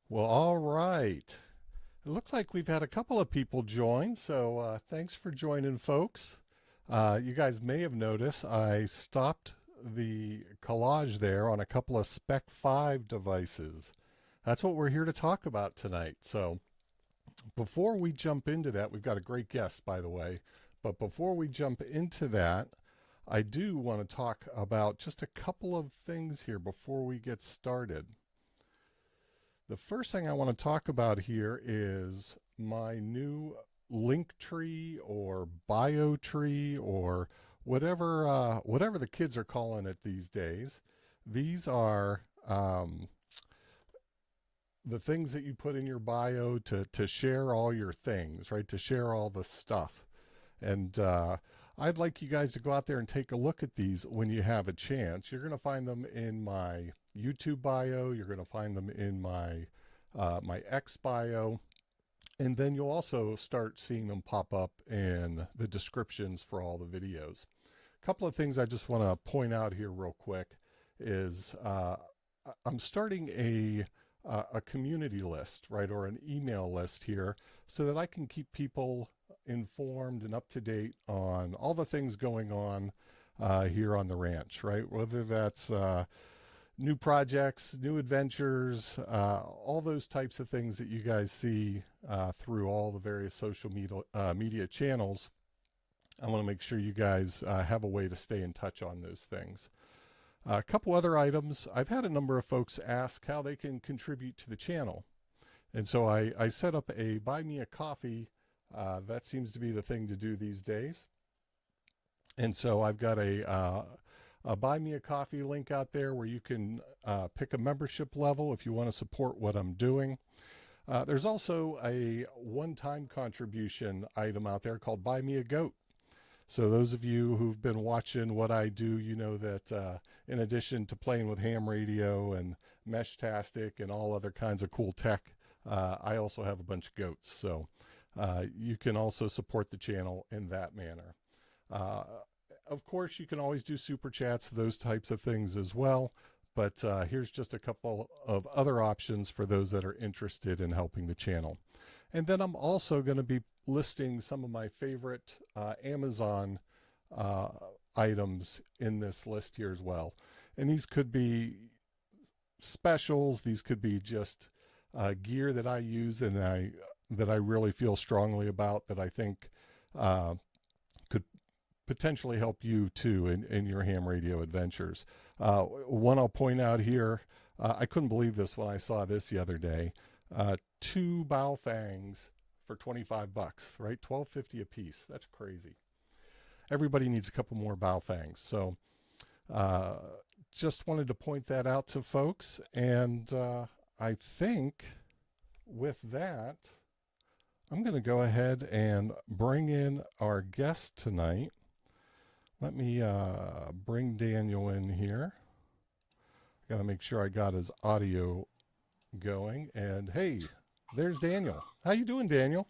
Well, all right. It looks like we've had a couple of people join, so thanks for joining, folks. You guys may have noticed I stopped the collage there on a couple of Spec5 devices. That's what we're here to talk about tonight. So before we jump into that, we've got a great guest, by the way. But before we jump into that, I do want to talk about just a couple of things here before we get started. The first thing I want to talk about here is my new link tree or bio tree or whatever the kids are calling it these days. These are the things that you put in your bio to share all your things, right? To share all the stuff. And I'd like you guys to go out there and take a look at these when you have a chance. You're going to find them in my YouTube bio. You're going to find them in my my X bio. And then you'll also start seeing them pop up in the descriptions for all the videos. A couple of things I just want to point out here real quick is I'm starting a community list, right, or an email list here so that I can keep people informed and up to date on all the things going on here on the ranch, right? Whether that's new projects, new adventures, all those types of things that you guys see through all the various social media channels. I want to make sure you guys have a way to stay in touch on those things. A couple other items. I've had a number of folks ask how they can contribute to the channel. And so I set up a Buy Me a Coffee. That seems to be the thing to do these days. And so I've got a Buy Me a Coffee link out there where you can pick a membership level if you want to support what I'm doing. There's also a one-time contribution item out there called Buy Me a Goat. So those of you who've been watching what I do, you know that in addition to playing with ham radio and Meshtastic and all other kinds of cool tech, I also have a bunch of goats. So you can also support the channel in that manner. Of course, you can always do super chats, those types of things as well. But here's just a couple of other options for those that are interested in helping the channel. And then I'm also going to be listing some of my favorite Amazon items in this list here as well. And these could be specials. These could be just gear that I use and that I really feel strongly about, that I think could potentially help you too in your ham radio adventures. One I'll point out here, I couldn't believe this when I saw this the other day. 2 bow fangs for 25 bucks, right? $12.50 a piece. That's crazy. Everybody needs a couple more bow fangs. So just wanted to point that out to folks. And I think with that, I'm going to go ahead and bring in our guest tonight. Let me bring Daniel in here. I got to make sure I got his audio going. And hey, there's Daniel. How you doing, Daniel?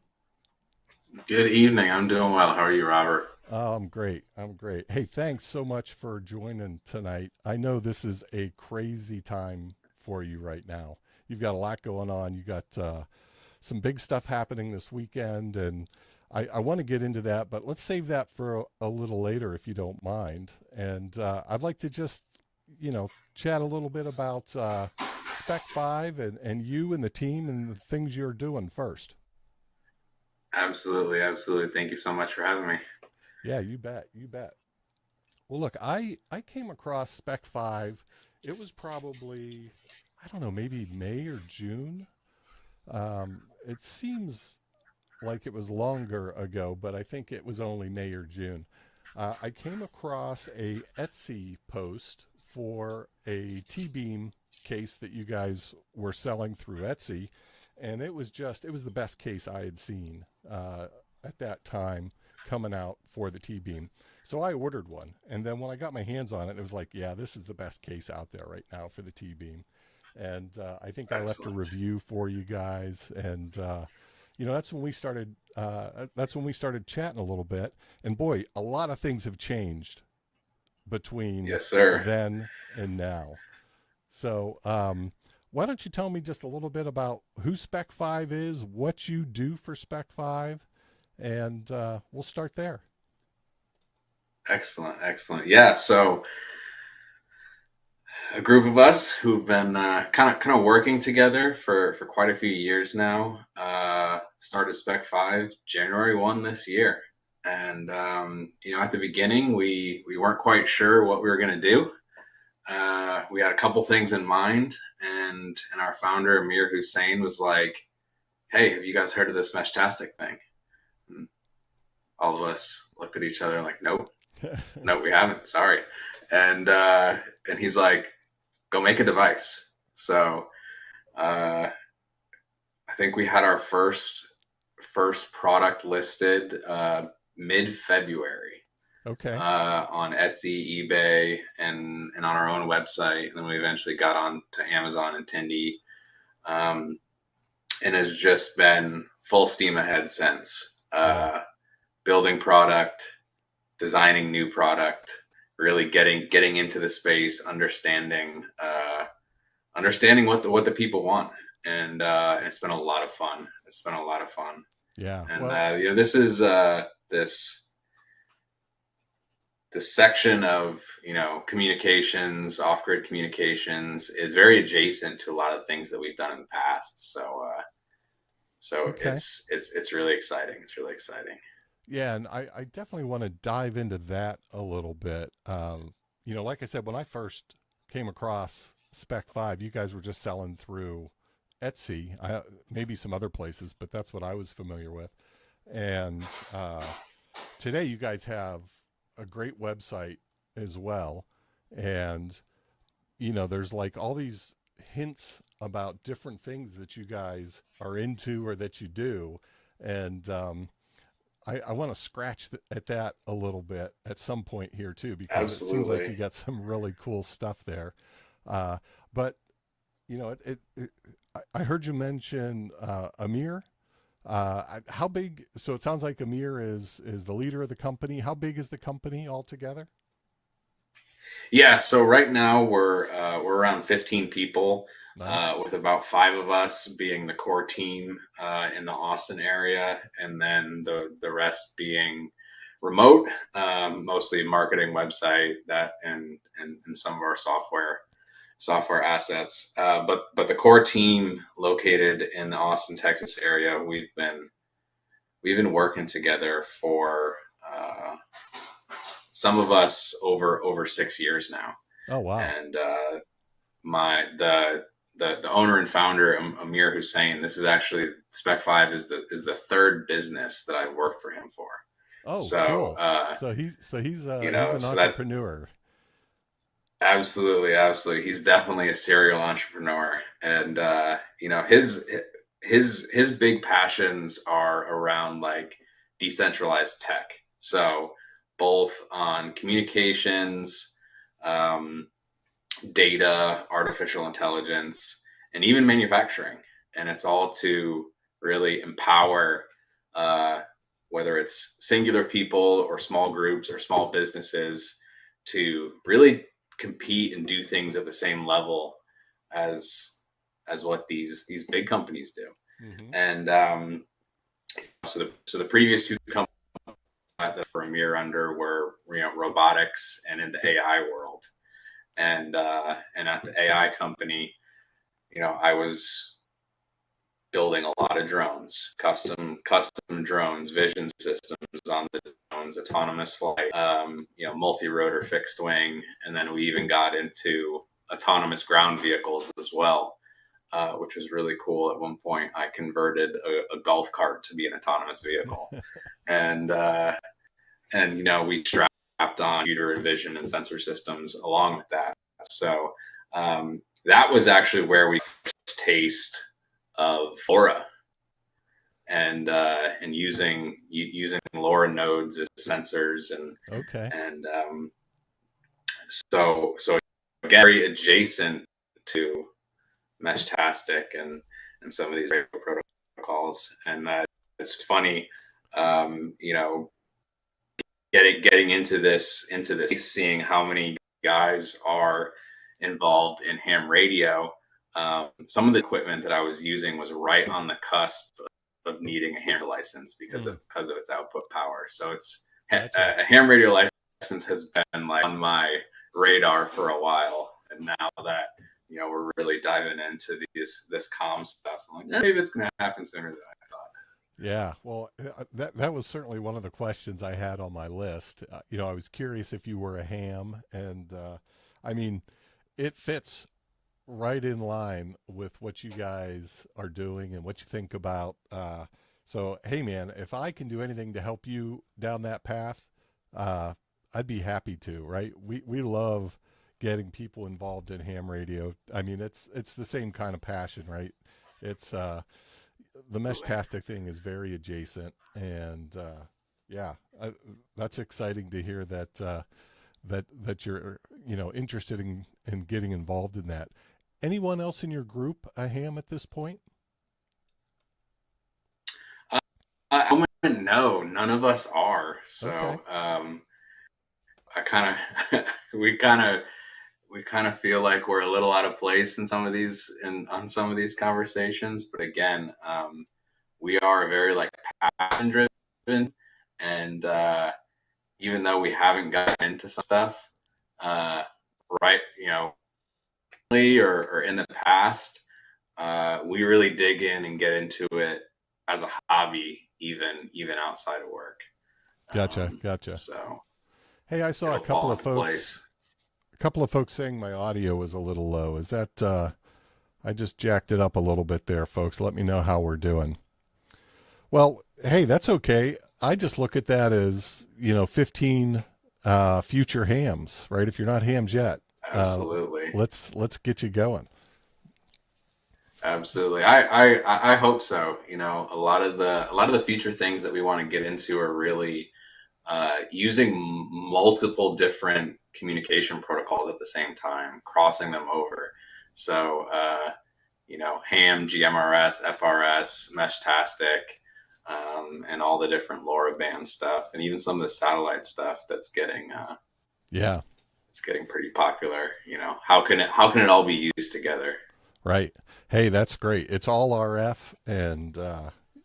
Good evening. I'm doing well. How are you, Robert? Oh, I'm great. I'm great. Hey, thanks so much for joining tonight. I know this is a crazy time for you right now. You've got a lot going on. You got some big stuff happening this weekend, and I want to get into that, but let's save that for a little later if you don't mind. And I'd like to just, chat a little bit about Spec5 and you and the team and the things you're doing first. Absolutely, absolutely. Thank you so much for having me. Yeah, you bet. You bet. Well, look, I came across Spec5. It was probably, I don't know, maybe May or June. It seems like it was longer ago, but I think it was only May or June. I came across a Etsy post for a T-beam case that you guys were selling through Etsy, and it was the best case I had seen at that time coming out for the T-beam. So I ordered one, and then when I got my hands on it, it was like, yeah, this is the best case out there right now for the T-beam. And I think I left a Excellent. review for you guys, and that's when we started. That's when we started chatting a little bit. And boy, a lot of things have changed between Yes, sir. then and now. So, why don't you tell me just a little bit about who Spec5 is, what you do for Spec5, and we'll start there. Excellent, excellent. Yeah, so a group of us who've been kind of working together for quite a few years now. Started Spec5 January 1 this year, and at the beginning we weren't quite sure what we were going to do. We had a couple things in mind, and our founder Amir Hussein was like, "Hey, have you guys heard of this Meshtastic thing?" And all of us looked at each other like, "Nope, no, we haven't. Sorry." And he's like, "Go make a device." So uh, I think we had our first product listed mid February Okay. on Etsy, eBay, and on our own website. And then we eventually got on to Amazon and Tindy, um, and has just been full steam ahead since. Yeah. Building product, designing new product, really getting into the space, understanding what the people want, and it's been a lot of fun. It's been a lot of fun, Yeah. and Well, this is this section of communications, off grid communications is very adjacent to a lot of things that we've done in the past. So okay. it's really exciting. It's really exciting. Yeah, and I definitely want to dive into that a little bit. Like I said, when I first came across Spec5, you guys were just selling through Etsy, maybe some other places, but that's what I was familiar with. And today, you guys have a great website as well. And, there's like all these hints about different things that you guys are into or that you do. And I want to scratch at that a little bit at some point here too, because it seems like Absolutely. you got some really cool stuff there. But I heard you mention Amir. How big? So it sounds like Amir is the leader of the company. How big is the company altogether? Yeah, so right now we're around 15 people, Nice. with about five of us being the core team in the Austin area, and then the rest being remote, mostly marketing, website, that and some of our software assets. But the core team located in the Austin, Texas area, we've been working together for some of us over 6 years now, Oh wow. and my the owner and founder Amir Hussein. This is actually Spec5 is the third business that I've worked for him for. Oh So cool. So he's you he's know, an so that entrepreneur. absolutely, absolutely, he's definitely a serial entrepreneur, and his big passions are around like decentralized tech. So both on communications, um, data, artificial intelligence, and even manufacturing. And it's all to really empower, uh, whether it's singular people or small groups or small businesses, to really compete and do things at the same level as what these big companies do. Hmm. And So the previous two companies the premier under were robotics and in the AI world, and at the AI company, I was building a lot of drones, custom drones, vision systems on the drones, autonomous flight, multi-rotor fixed wing, and then we even got into autonomous ground vehicles as well, which was really cool. At one point, I converted a golf cart to be an autonomous vehicle, and we strapped on computer and vision and sensor systems along with that. So that was actually where we first taste of LoRa and using LoRa nodes as sensors Okay. and so again, very adjacent to Meshtastic and some of these protocols. And it's funny, getting into this, seeing how many guys are involved in ham radio. Some of the equipment that I was using was right on the cusp of needing a ham license because of its output power. So it's Gotcha. a ham radio license has been like on my radar for a while, and now that we're really diving into this comm stuff, I'm like, maybe it's going to happen sooner than I thought. Yeah, well, that was certainly one of the questions I had on my list. I was curious if you were a ham, and I mean, it fits right in line with what you guys are doing and what you think about. So, hey, man, if I can do anything to help you down that path, uh, I'd be happy to. Right? We love getting people involved in ham radio. I mean, it's the same kind of passion, right? It's the Meshtastic thing is very adjacent, and yeah, that's exciting to hear that that you're interested in getting involved in that. Anyone else in your group a ham at this point? No, none of us are. Okay. So I kind of we kind of feel like we're a little out of place in some of these on some of these conversations. But again, we are very like passion driven, and even though we haven't gotten into some stuff, uh, right, or in the past, we really dig in and get into it as a hobby, even outside of work. Gotcha. So Hey, I saw it'll fall into place. a couple of folks saying my audio was a little low. Is that I just jacked it up a little bit there, folks. Let me know how we're doing. Well, hey, that's okay. I just look at that as 15 future hams, right? If you're not hams yet, uh, Absolutely. let's get you going. Absolutely. I hope so. A lot of the future things that we want to get into are really using multiple different communication protocols at the same time, crossing them over. So, ham, GMRS, FRS, Meshtastic, and all the different LoRa band stuff, and even some of the satellite stuff that's getting Yeah, it's getting pretty popular. How can it all be used together? right. Hey, that's great. It's all RF and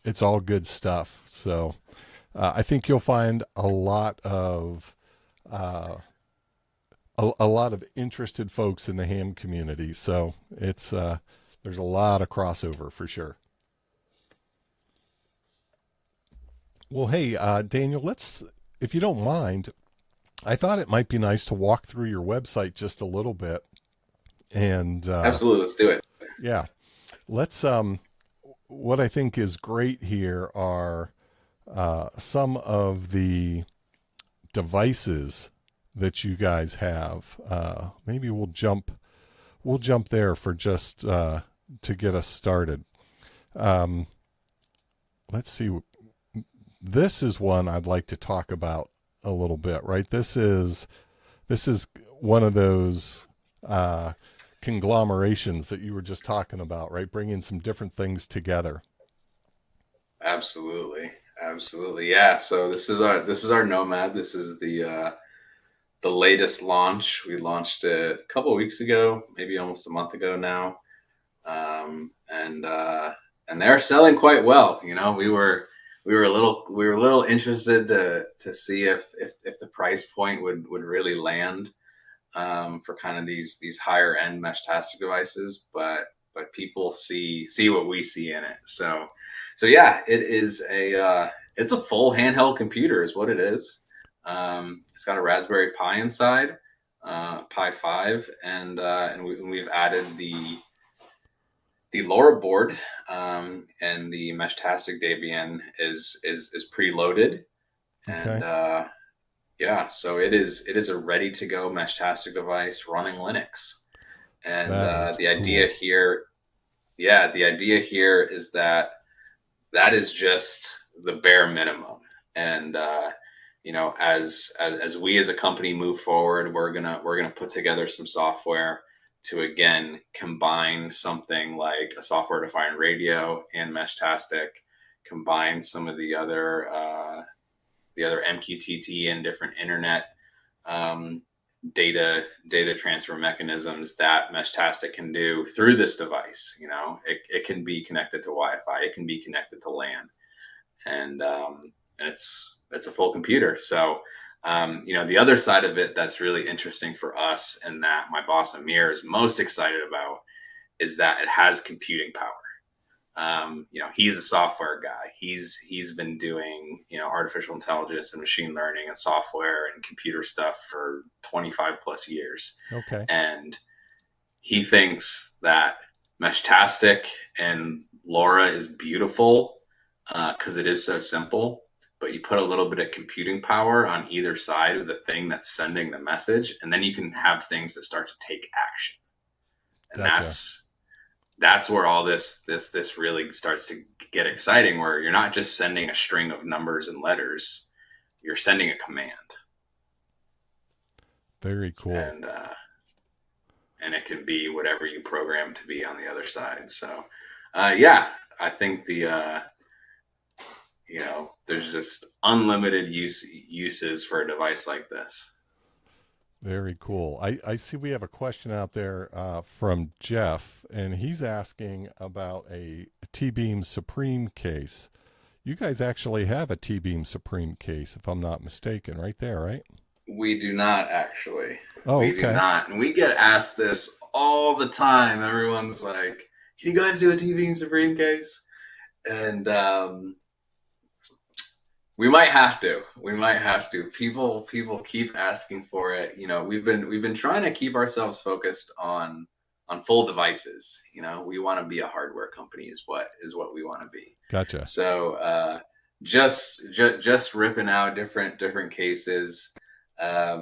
it's all good stuff. So I think you'll find uh, a lot of interested folks in the ham community. So it's there's a lot of crossover for sure. Well, hey, Daniel, if you don't mind, I thought it might be nice to walk through your website just a little bit. And Absolutely, let's do it. yeah, let's, what I think is great here are some of the devices that you guys have. Maybe we'll jump there for just to get us started. Um, let's see. This is one I'd like to talk about a little bit, right? This is one of those conglomerations that you were just talking about, right? Bringing some different things together. Absolutely, absolutely. Yeah. So this is our Nomad. This is the latest launch. We launched it a couple of weeks ago, maybe almost a month ago now, and they're selling quite well. We we were a little interested to see if the price point would really land for kind of these higher end Meshtastic devices, but people see what we see in it. So yeah, it is it's a full handheld computer is what it is. It's got a Raspberry Pi inside, Pi 5, and we've added the LoRa board, and the Meshtastic Debian is preloaded, and Okay. yeah, so it is a ready to go Meshtastic device running Linux. And That is the idea cool. here, yeah, the idea here is that that is just the bare minimum. And as we as a company move forward, we're gonna put together some software to again combine something like a software defined radio and Meshtastic, combine some of the other MQTT and different internet um, data transfer mechanisms that Meshtastic can do through this device. It can be connected to Wi-Fi, it can be connected to LAN, and it's a full computer. So the other side of it that's really interesting for us, and that my boss Amir is most excited about, is that it has computing power. He's a software guy. He's been doing artificial intelligence and machine learning and software and computer stuff for 25 plus years, Okay. and he thinks that Meshtastic and LoRa is beautiful because it is so simple. But you put a little bit of computing power on either side of the thing that's sending the message, and then you can have things that start to take action, and Gotcha. that's where all this really starts to get exciting, where you're not just sending a string of numbers and letters, you're sending a command. Very cool. And it can be whatever you program to be on the other side. So yeah, I think there's just unlimited uses for a device like this. Very cool. I see we have a question out there from Jeff, and he's asking about a T-Beam Supreme case. You guys actually have a T-Beam Supreme case, if I'm not mistaken, right there, right? We do not actually. Oh, We do okay. not. And we get asked this all the time. Everyone's like, can you guys do a TV Supreme case? And we might have to. We might have to. People keep asking for it. We've been trying to keep ourselves focused on full devices. We want to be a hardware company is what we want to be. Gotcha. So just ripping out different cases. I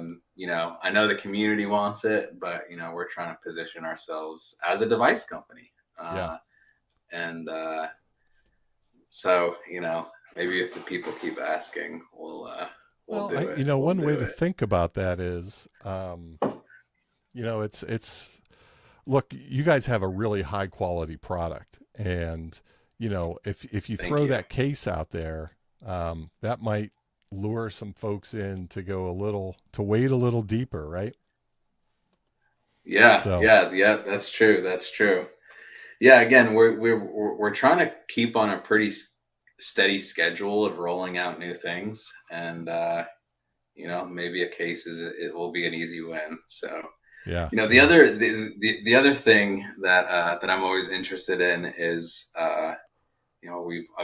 know the community wants it, but we're trying to position ourselves as a device company. Yeah. And so maybe if the people keep asking, we'll Well, do it. We'll one way do to it. think about that is, it's look, you guys have a really high quality product, and if you Thank throw you. that case out there, that might lure some folks in to go a little to wade a little deeper, right? Yeah, So yeah, yeah. That's true. That's true. Yeah. Again, we're trying to keep on a pretty steady schedule of rolling out new things, and maybe a case it will be an easy win. So yeah, yeah. the other thing that I'm always interested in is I've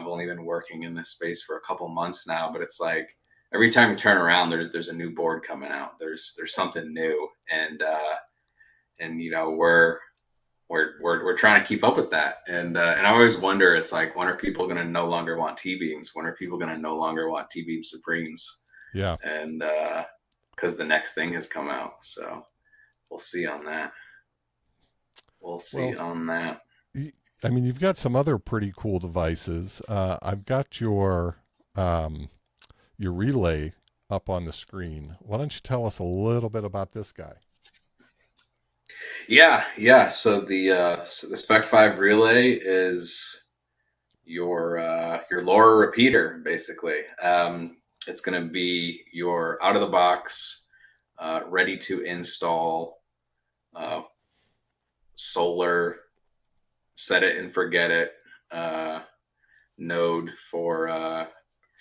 only been working in this space for a couple months now, but it's like every time you turn around, there's a new board coming out. There's something new, and we're trying to keep up with that. And I always wonder, it's like, when are people going to no longer want T beams? When are people going to no longer want T beam Supremes? Yeah. And because the next thing has come out, so we'll see on that. We'll see Well, on that. I mean, you've got some other pretty cool devices. I've got your relay up on the screen. Why don't you tell us a little bit about this guy? Yeah, yeah. So the Spec5 relay is your LoRa repeater, basically. It's going to be your out of the box, ready to install uh, solar, set it and forget it uh, node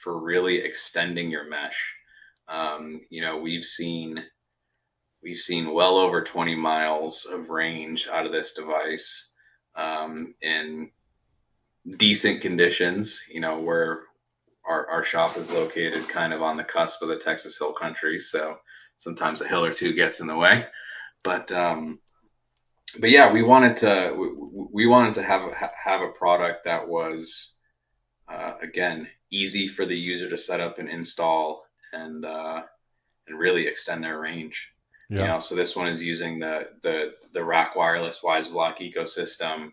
for really extending your mesh. We've seen well over 20 miles of range out of this device in decent conditions. Where our shop is located kind of on the cusp of the Texas Hill Country, so sometimes a hill or two gets in the way. But yeah, we wanted to have a product that was again easy for the user to set up and install, and really extend their range. Yeah. So this one is using the Rack Wireless Wise Block ecosystem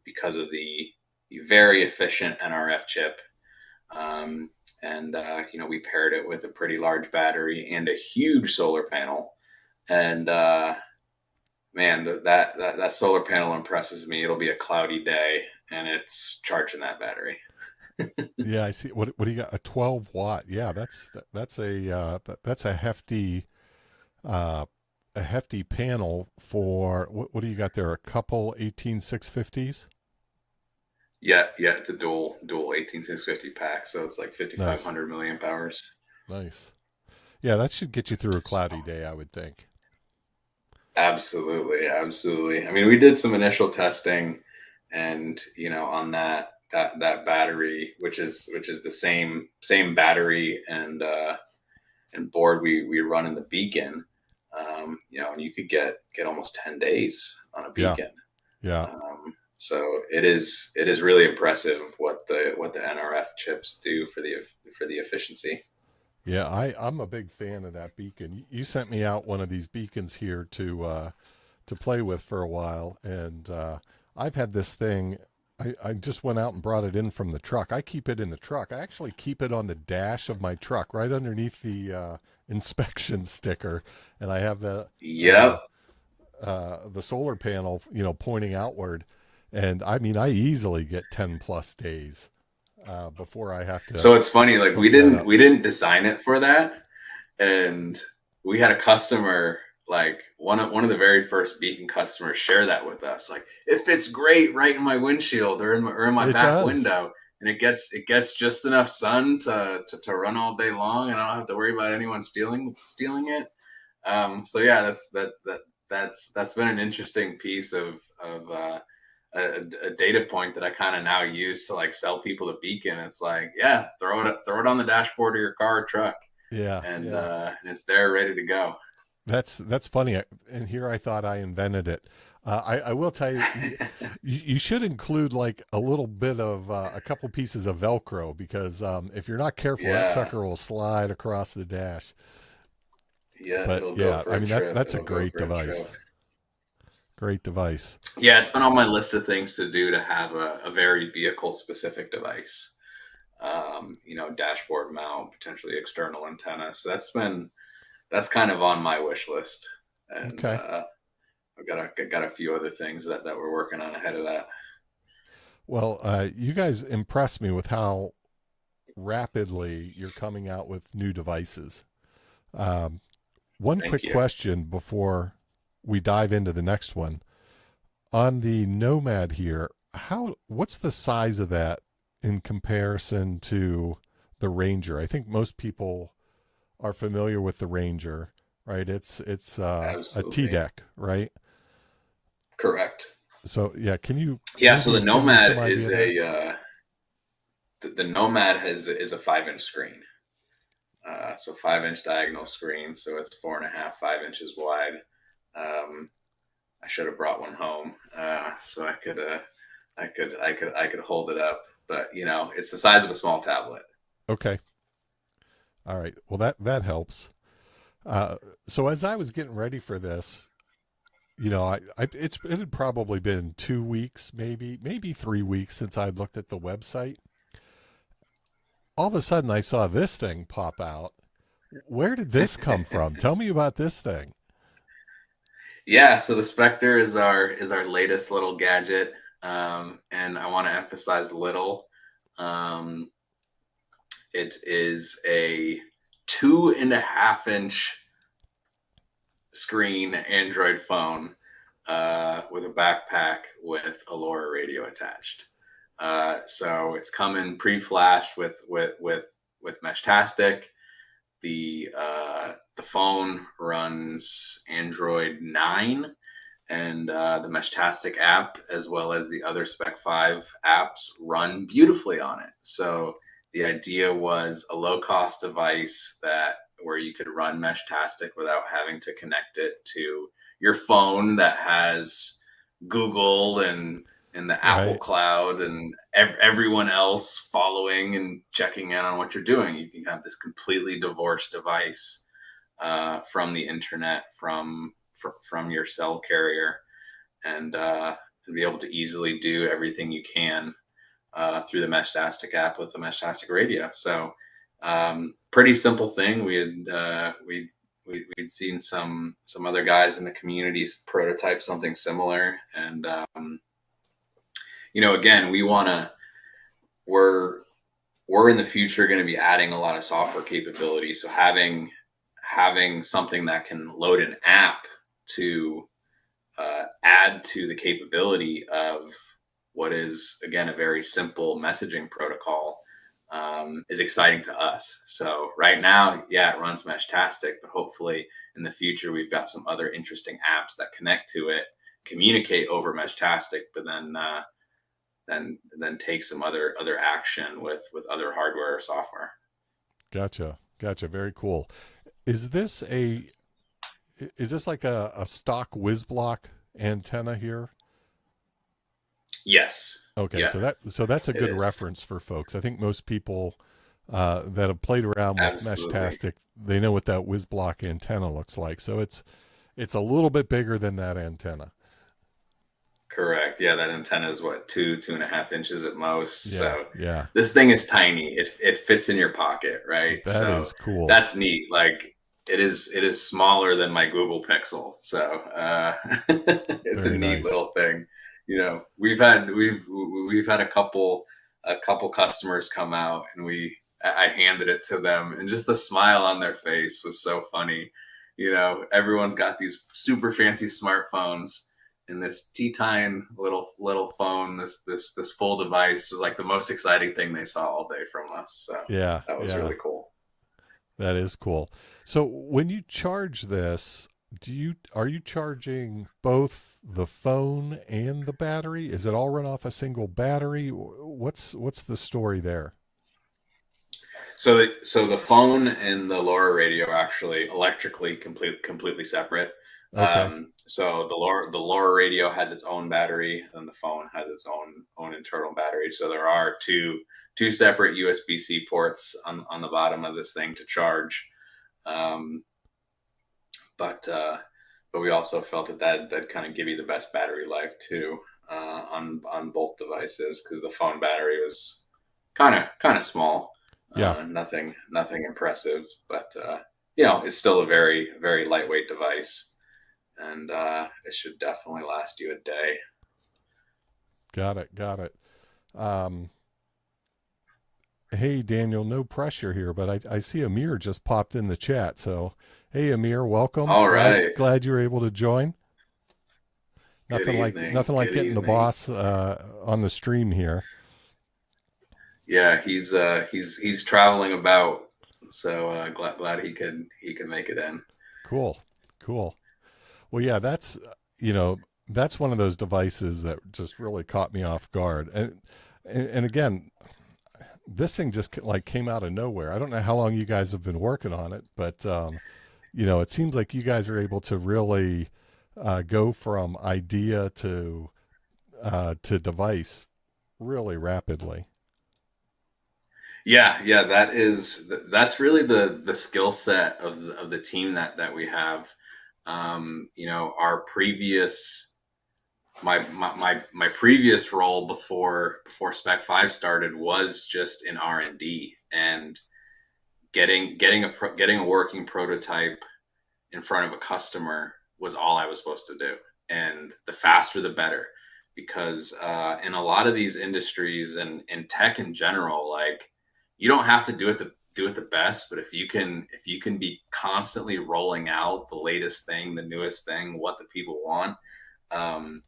because of the very efficient NRF chip. We paired it with a pretty large battery and a huge solar panel. And man, that solar panel impresses me. It'll be a cloudy day, and it's charging that battery. Yeah, I see. What do you got? A 12 watt. Yeah, that's uh, a hefty panel for what do you got there? A couple 18650s? Yeah, it's a dual 18650 pack, so it's like Nice. 5500 milliamp hours. Nice. Yeah, that should get you through a cloudy day, I would think. Absolutely, absolutely. I mean, we did some initial testing, and on that battery, which is the same battery and board we run in the Beacon. And you could get almost 10 days on a Yeah. Beacon. Yeah. So it is really impressive what the NRF chips do for the efficiency. Yeah, I'm a big fan of that beacon. You sent me out one of these beacons here to play with for a while, and I've had this thing. I just went out and brought it in from the truck. I keep it in the truck. I actually keep it on the dash of my truck, right underneath the inspection sticker, and I have Yep. the solar panel, pointing outward. And I mean, I easily get 10+ days before I have to So it's funny, like hook that up. we didn't design it for that, and we had a customer, like one of the very first Beacon customers, share that with us. Like, it fits great right in my windshield or in my It back does. window, and it gets just enough sun to run all day long, and I don't have to worry about anyone stealing it. So yeah, that's been an interesting piece of a data point that I kind of now use to like sell people the Beacon. It's like, yeah, throw it on the dashboard of your car or truck, Yeah, and yeah. and it's there ready to go. That's funny. And here I thought I invented it. I will tell you, you should include like a little bit of a couple pieces of Velcro because if you're not careful, that Yeah, sucker will slide across the dash. yeah, But it'll go yeah, for I a mean trip. that's a It'll go great for a trip. device. Great device. Yeah, it's been on my list of things to do to have a very vehicle specific device. Dashboard mount, potentially external antenna. So that's kind of on my wish list, and Okay. I've got a few other things that we're working on ahead of that. Well, you guys impress me with how rapidly you're coming out with new devices. Um, One Thank quick you. question before we dive into the next one. On the Nomad here, what's the size of that in comparison to the Ranger? I think most people are familiar with the Ranger, right? It's a T Absolutely deck, right? correct. So yeah, can you Yeah, so the maybe give me some Nomad idea is there? the Nomad is a 5 inch screen. So 5 inch diagonal screen, so it's 4.5, 5 inches wide. Um, I should have brought one home so I could hold it up, but it's the size of a small tablet. Okay, all right. Well, that helps. Uh, so as I was getting ready for this, it had probably been 2 weeks, maybe 3 weeks since I'd looked at the website. All of a sudden, I saw this thing pop out. Where did this come from? Tell me about this thing. Yeah, so the Spectre is our latest little gadget, and I want to emphasize little. Um, it is a 2.5 inch screen Android phone with a backpack with a LoRa radio attached. So it's coming pre-flashed with Meshtastic. The phone runs Android 9, and the Meshtastic app, as well as the other Spec5 apps, run beautifully on it. So the idea was a low-cost device that where you could run Meshtastic without having to connect it to your phone that has Google and the Apple Right. Cloud and everyone else following and checking in on what you're doing. You can have this completely divorced device from the internet, from your cell carrier, and be able to easily do everything you can through the Meshtastic app with the Meshtastic radio. So pretty simple thing. We'd seen some other guys in the communities prototype something similar, and again, we're in the future going to be adding a lot of software capability. So having something that can load an app to add to the capability of what is, again, a very simple messaging protocol is exciting to us. So right now, yeah, it runs Meshtastic, but hopefully in the future, we've got some other interesting apps that connect to it, communicate over Meshtastic, but then take some other action with other hardware or software. Gotcha. Gotcha. Very cool. Is this a is this like a stock whiz block antenna here? Yes. Okay, Yeah, so that's a it good is. reference for folks. I think most people that have played around with Absolutely. Meshtastic, they know what that whiz block antenna looks like. So it's a little bit bigger than that antenna. Correct. Yeah, that antenna is what, 2.5 inches at most. Yeah, So yeah, this thing is tiny. It fits in your pocket, right? that So is cool. that's neat. Like it is smaller than my Google Pixel. So it's a Very neat nice. little thing. We've had a couple customers come out, and I handed it to them, and just the smile on their face was so funny. Everyone's got these super fancy smartphones, and this tiny little phone, this full device, was like the most exciting thing they saw all day from us. So Yeah, that was yeah, really cool. that is cool. So when you charge this, are you charging both the phone and the battery? Is it all run off a single battery? What's the story there? So the phone and the LoRa radio are actually electrically completely separate. Okay. So the LoRa radio has its own battery, and the phone has its own internal battery. So there are two separate USB-C ports on the bottom of this thing to charge. Um, but we also felt that kind of give you the best battery life too, on both devices, because the phone battery was kind of small, Yeah. nothing impressive, but it's still a very very lightweight device, and it should definitely last you a day. Got it. Got it. Um, hey, Daniel, no pressure here, but I see Amir just popped in the chat. So, hey, Amir, welcome. All Glad right. glad you were able to join. Good evening. Nothing like Good getting the evening. boss on the stream here. Yeah, he's traveling about, so glad he could make it in. Cool. Cool. Well, yeah, you know that's one of those devices that just really caught me off guard. And again, this thing just like came out of nowhere. I don't know how long you guys have been working on it, but it seems like you guys are able to really go from idea to device really rapidly. Yeah, that's really the skill set of the team that we have. Our previous my previous role before Spec5 started was just in R&D, and getting a working prototype in front of a customer was all I was supposed to do, and the faster the better, because in a lot of these industries and in tech in general, like, you don't have to do it the best, but if you can be constantly rolling out the latest thing, the newest thing, what the people want, um,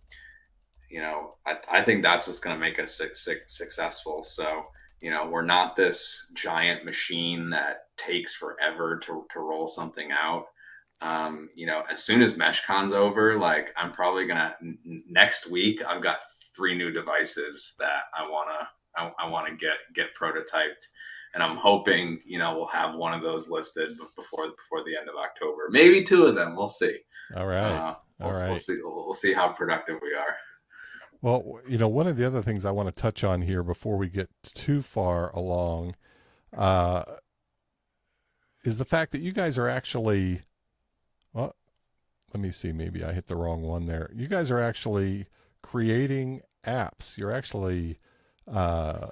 I think that's what's going to make us successful. So, we're not this giant machine that takes forever to roll something out. As soon as MESHCON's over, like I'm probably gonna next week, I've got 3 new devices that I want to get prototyped, and I'm hoping we'll have one of those listed before the end of October. Maybe 2 of them. We'll see. All right. We'll, All we'll right. see. We'll see how productive we are. Well, one of the other things I want to touch on here before we get too far along uh, is the fact that you guys are actually, well, let me see, maybe I hit the wrong one there. You guys are actually creating apps. You're actually uh,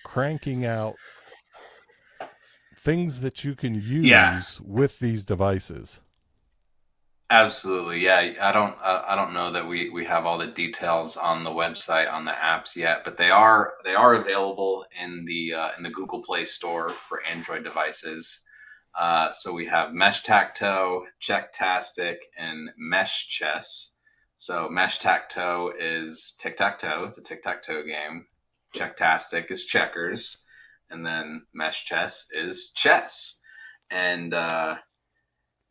cranking out things that you can Yeah, use with these devices. absolutely. Yeah, I don't know that we have all the details on the website on the apps yet, but they are available in the Google Play Store for Android devices. So we have Mesh Tacto, Checktastic, and Mesh Chess. So Mesh Tacto is tic tac toe. It's a tic tac toe game. Checktastic is checkers, and then Mesh Chess is chess. And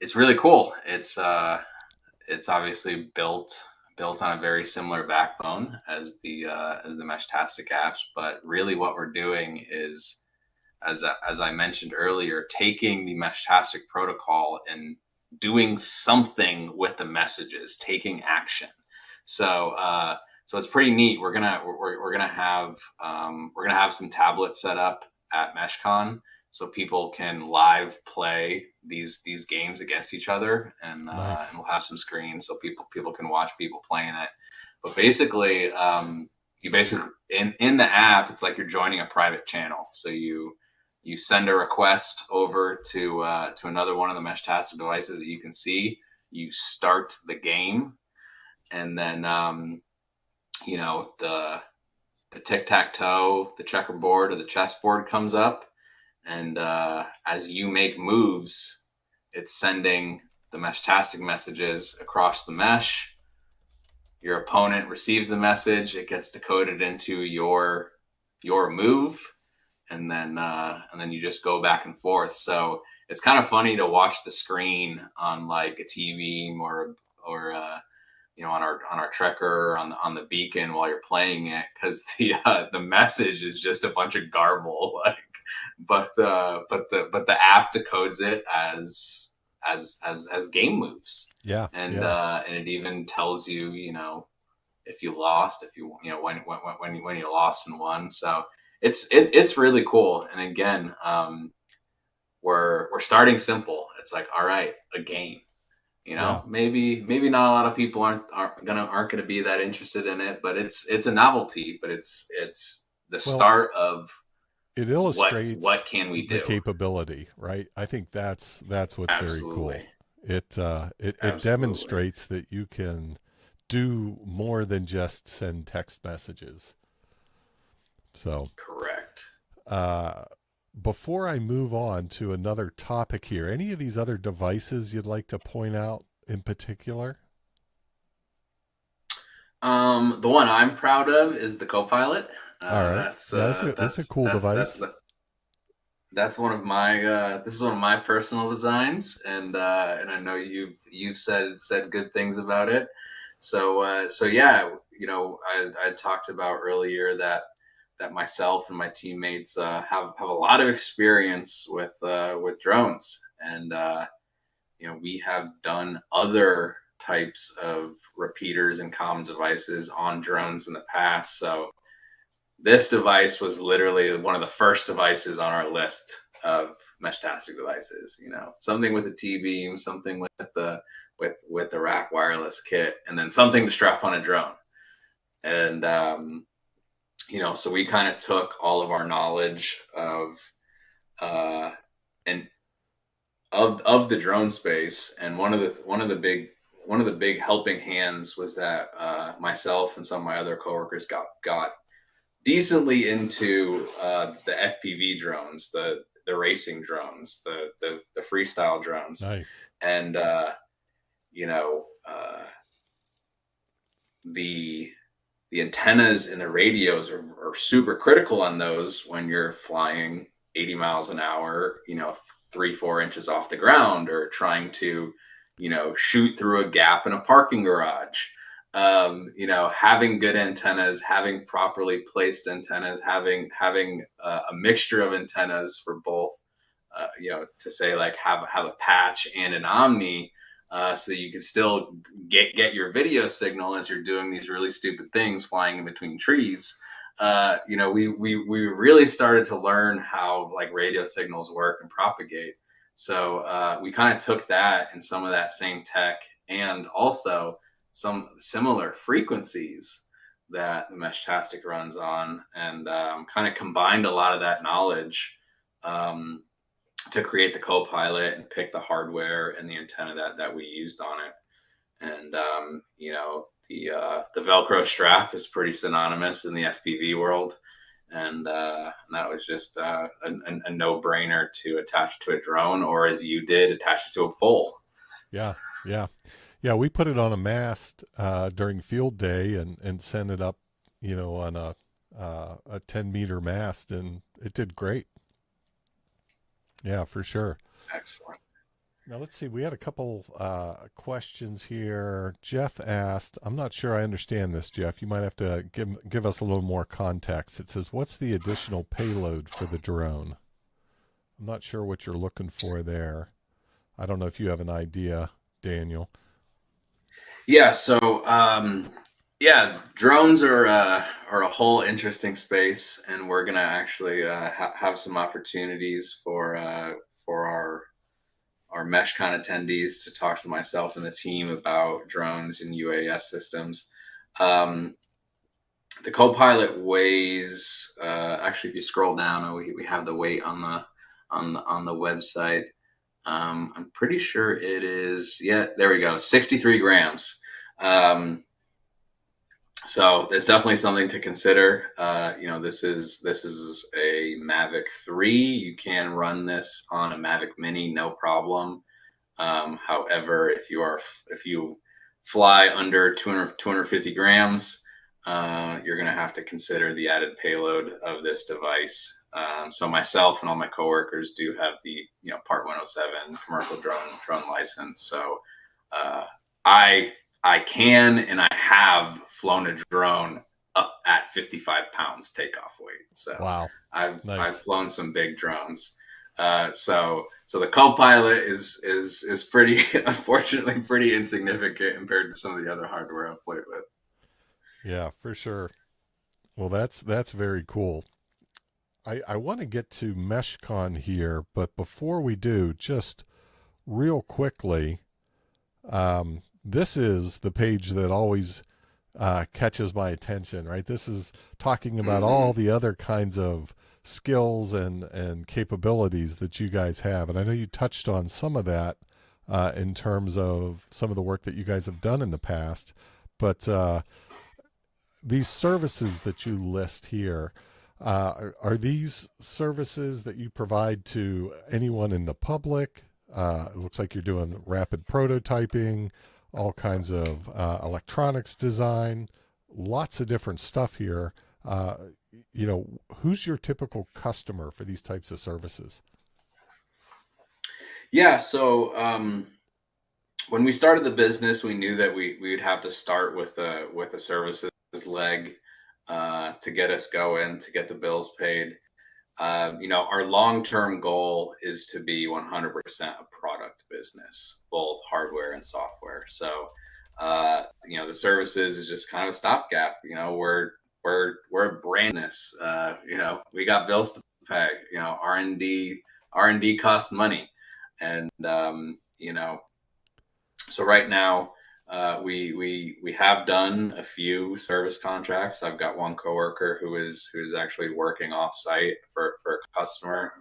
it's really cool. It's obviously built on a very similar backbone as the Meshtastic apps, but really what we're doing is, as I mentioned earlier, taking the Meshtastic protocol and doing something with the messages, taking action. So it's pretty neat. We're gonna have some tablets set up at MESHCON so people can live play these games against each other, and Nice. we'll have some screens so people can watch people playing it. But basically, you basically in the app, it's like you're joining a private channel. So you send a request over to another one of the Meshtastic devices that you can see. You start the game, and then the tic tac toe, the checkerboard, or the chessboard comes up, and as you make moves, it's sending the Meshtastic messages across the mesh. Your opponent receives the message. It gets decoded into your move, and then you just go back and forth. So it's kind of funny to watch the screen on like a TV or on our tracker on the beacon while you're playing it, because the message is just a bunch of garble. Like, but the app decodes it as game moves, Yeah. and Yeah. and it even tells you, if you lost, if when you lost and won. So it's really cool. And again, we're starting simple. It's like, all right, a game. Yeah. Maybe not a lot of people aren't gonna be that interested in it, but it's a novelty. But it's the Well, start of it what illustrates can we the do? capability, right? I think that's what's very Absolutely, cool. It absolutely, demonstrates that you can do more than just send text messages. So, correct. uh, before I move on to another topic here, any of these other devices you'd like to point out in particular? The one I'm proud of is the Copilot. All right. That's Yeah, that's a cool device. that's one of my this is one of my personal designs, and I know you've said good things about it. So yeah, I talked about earlier that myself and my teammates have a lot of experience with drones, and we have done other types of repeaters and comm devices on drones in the past. So this device was literally one of the first devices on our list of Meshtastic devices. Something with a T-beam, something with the rack wireless kit, and then something to strap on a drone. And so we kind of took all of our knowledge uh, and of the drone space, and one of the big helping hands was that myself and some of my other coworkers got decently into the FPV drones, the racing drones, the freestyle drones, Nice. and you know uh, the the antennas and the radios are super critical on those when you're flying 80 miles an hour, 3, 4 inches off the ground, or trying to, shoot through a gap in a parking garage. Having good antennas, having properly placed antennas, having a mixture of antennas for both, to say like have a patch and an omni, so you can still get your video signal as you're doing these really stupid things flying in between trees. We really started to learn how like radio signals work and propagate. So we kind of took that and some of that same tech, and also some similar frequencies that the Meshtastic runs on, and kind of combined a lot of that knowledge um, to create the co-pilot and pick the hardware and the antenna that we used on it. And the Velcro strap is pretty synonymous in the FPV world, and that was just a no-brainer to attach to a drone, or as you did, attach it to a pole. Yeah, yeah, yeah. We put it on a mast during field day and sent it up, on a 10-meter mast, and it did great. Yeah, for sure. Excellent. Now let's see. We had a couple questions here. Jeff asked, "I'm not sure I understand this, Jeff. You might have to give us a little more context." It says, "What's the additional payload for the drone?" I'm not sure what you're looking for there. I don't know if you have an idea, Daniel. Yeah. So yeah, drones are a whole interesting space, and we're gonna actually have some opportunities for our MESHCON attendees to talk to myself and the team about drones and UAS systems. Um, the co-pilot weighs, actually, if you scroll down, we have the weight on the website. I'm pretty sure it is, yeah, there we go, 63 grams. So there's definitely something to consider. This is a Mavic 3. You can run this on a Mavic Mini, no problem. However, if you fly under 250 grams, you're going to have to consider the added payload of this device. So myself and all my coworkers do have the Part 107 commercial drone license. So I can and I have flown a drone up at 55 pounds takeoff weight. So Wow, I've nice. flown some big drones. So the co-pilot is pretty, unfortunately, pretty insignificant compared to some of the other hardware I've played with. Yeah, for sure. Well, that's very cool. I want to get to MESHCON here, but before we do, just real quickly, this is the page that always catches my attention, right? This is talking about all the other kinds of skills and capabilities that you guys have. And I know you touched on some of that in terms of some of the work that you guys have done in the past. But these services that you list here, are these services that you provide to anyone in the public? It looks like you're doing rapid prototyping, all kinds of electronics design, lots of different stuff here. Who's your typical customer for these types of services? Yeah. So when we started the business, we knew that we would have to start with a services leg to get us going, to get the bills paid. Our long-term goal is to be 100% a product business, both hardware and software. So, the services is just kind of a stopgap. We're a brand business. We got bills to pay. R&D costs money, and so right now, we have done a few service contracts. I've got one coworker who is actually working off site for a customer,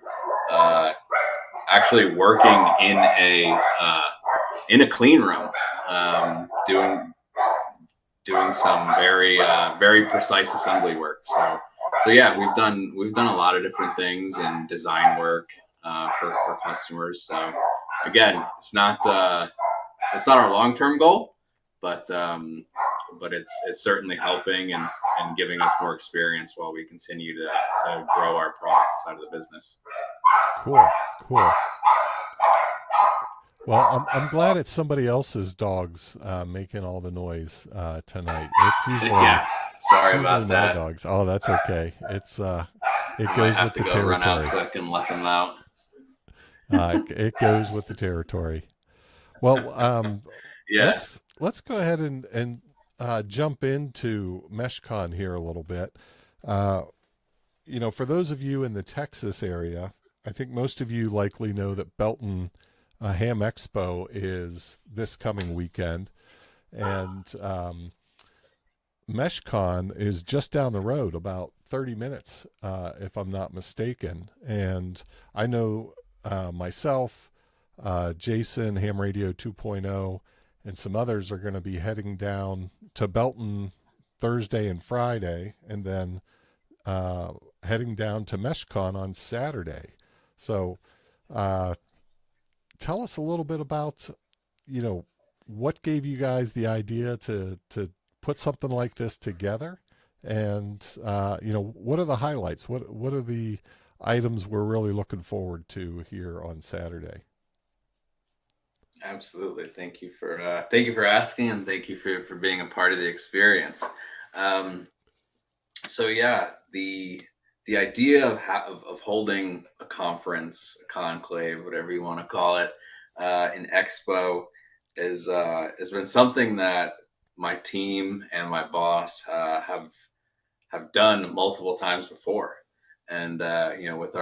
actually working in a clean room, doing some very precise assembly work. So yeah, we've done a lot of different things in design work for customers. So again, it's not our long-term goal, but but it's certainly helping and giving us more experience while we continue to grow our product side of the business. Cool, cool. Well, I'm glad it's somebody else's dogs making all the noise tonight. Yeah, It's sorry usually about my that. dogs. Oh, that's okay. It I might goes have with to the go run out territory. quick and let them out. It goes with the territory. Well, Yeah, let's go ahead and jump into MESHCON here a little bit. Uh, for those of you in the Texas area, I think most of you likely know that Belton Ham Expo is this coming weekend, and MESHCON is just down the road, about 30 minutes, if I'm not mistaken. And I know myself, Jason, Ham Radio 2.0, and some others are going to be heading down to Belton Thursday and Friday, and then uh, heading down to MESHCON on Saturday. So uh, tell us a little bit about, you know, what gave you guys the idea to put something like this together, and what are the highlights? What are the items we're really looking forward to here on Saturday? absolutely. Thank you for asking, and thank you for being a part of the experience. Um, so yeah, the idea of holding a conference, a conclave, whatever you want to call it, an expo has been something that my team and my boss have done multiple times before. And with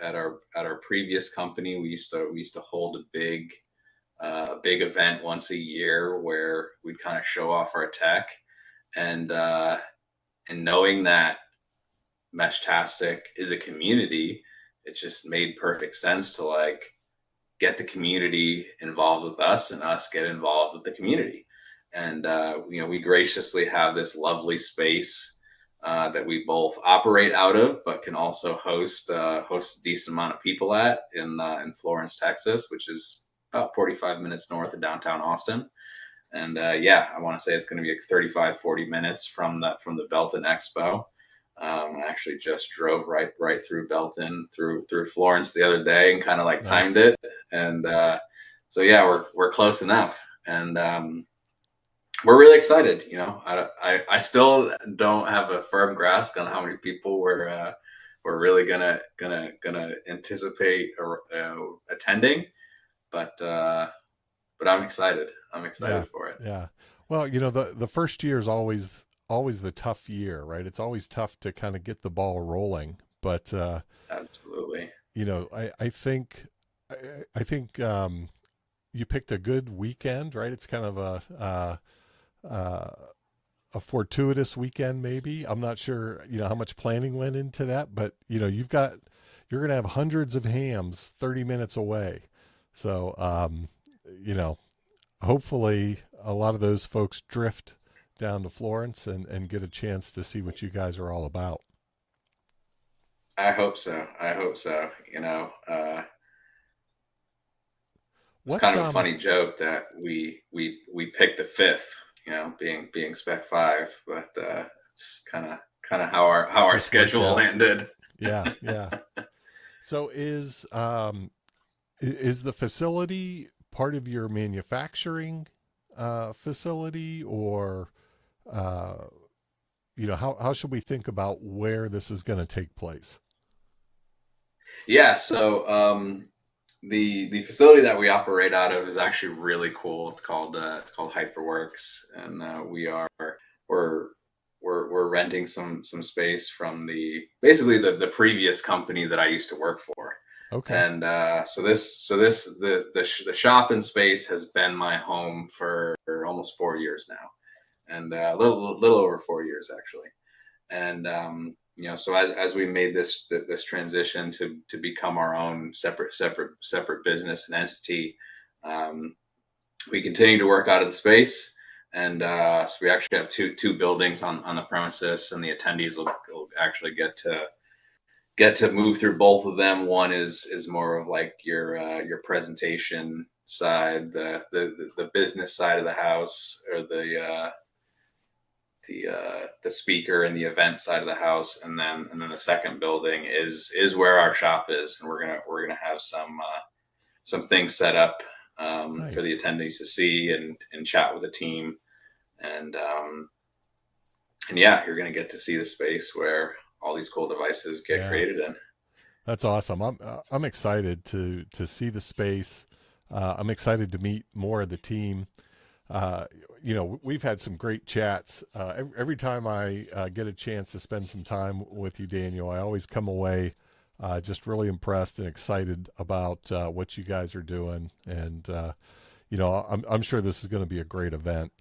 at our previous company, we used to hold a big event once a year where we'd kind of show off our tech, and knowing that Meshtastic is a community, it just made perfect sense to like get the community involved with us and us get involved with the community. And we graciously have this lovely space that we both operate out of, but can also host a decent amount of people at in Florence, Texas, which is about 45 minutes north of downtown Austin. And yeah, I want to say it's going to be like 35, 40 minutes from the Belton Expo. I actually just drove right through Belton through Florence the other day and kind of like timed Nice. it. And so yeah, we're close enough, and we're really excited. I still don't have a firm grasp on how many people we're really gonna anticipate attending, but I'm excited. I'm Yeah, excited for it. yeah. Well, the first year is always the tough year, right? It's always tough to kind of get the ball rolling. But Absolutely. I think you picked a good weekend, right? It's kind of a fortuitous weekend, maybe. I'm not sure, how much planning went into that, but you're going to have hundreds of hams 30 minutes away. So, you know, hopefully a lot of those folks drift down to Florence and get a chance to see what you guys are all about. I hope so. It's What kind of a funny joke that we picked the fifth, being Spec5, but it's kind of how our just worked schedule out? landed. Yeah, yeah. So is the facility part of your manufacturing facility, or uh, how should we think about where this is going to take place? Yeah, so the facility that we operate out of is actually really cool. It's called Hyperworks, and we're we're renting some space from the previous company that I used to work for. Okay. And the shop and space has been my home for almost 4 years now, and a little over 4 years actually. And so as we made this transition to become our own separate business and entity, um, we continue to work out of the space. And so we actually have two buildings on the premises, and the attendees will actually get to move through both of them. One is more of like your presentation side, the business side of the house, or the speaker and the event side of the house, and then the second building is where our shop is, and we're gonna have some things set up for the Nice. attendees to see and chat with the team, and and yeah, you're gonna get to see the space where all these cool devices get Yeah. created in. That's awesome. I'm excited to see the space. I'm excited to meet more of the team. Uh, we've had some great chats. Every time I get a chance to spend some time with you, Daniel, I always come away just really impressed and excited about what you guys are doing. And I'm sure this is going to be a great event.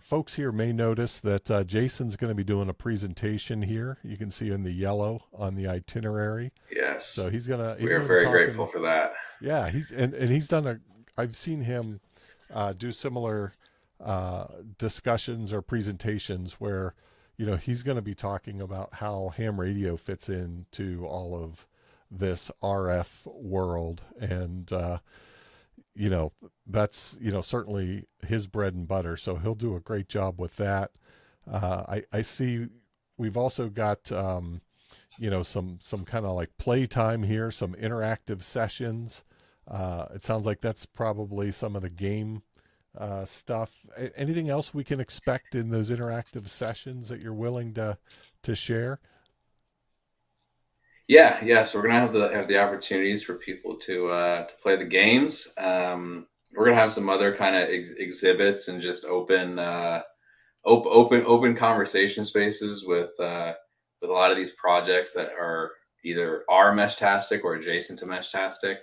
Folks here may notice that Jason's going to be doing a presentation here. You can see in the yellow on the itinerary. So Yes, he's we are gonna be very grateful talking. for that. Yeah, and he's done a. I've seen him do similar discussions or presentations where he's going to be talking about how ham radio fits into all of this RF world, and you know that's certainly his bread and butter. So he'll do a great job with that. I see. We've also got some kind of like playtime here, some interactive sessions. It sounds like that's probably some of the game stuff. Anything else we can expect in those interactive sessions that you're willing to share? Yeah, yeah. So we're gonna have the opportunities for people to play the games. We're gonna have some other kind of exhibits and just open conversation spaces with a lot of these projects that are Meshtastic or adjacent to Meshtastic.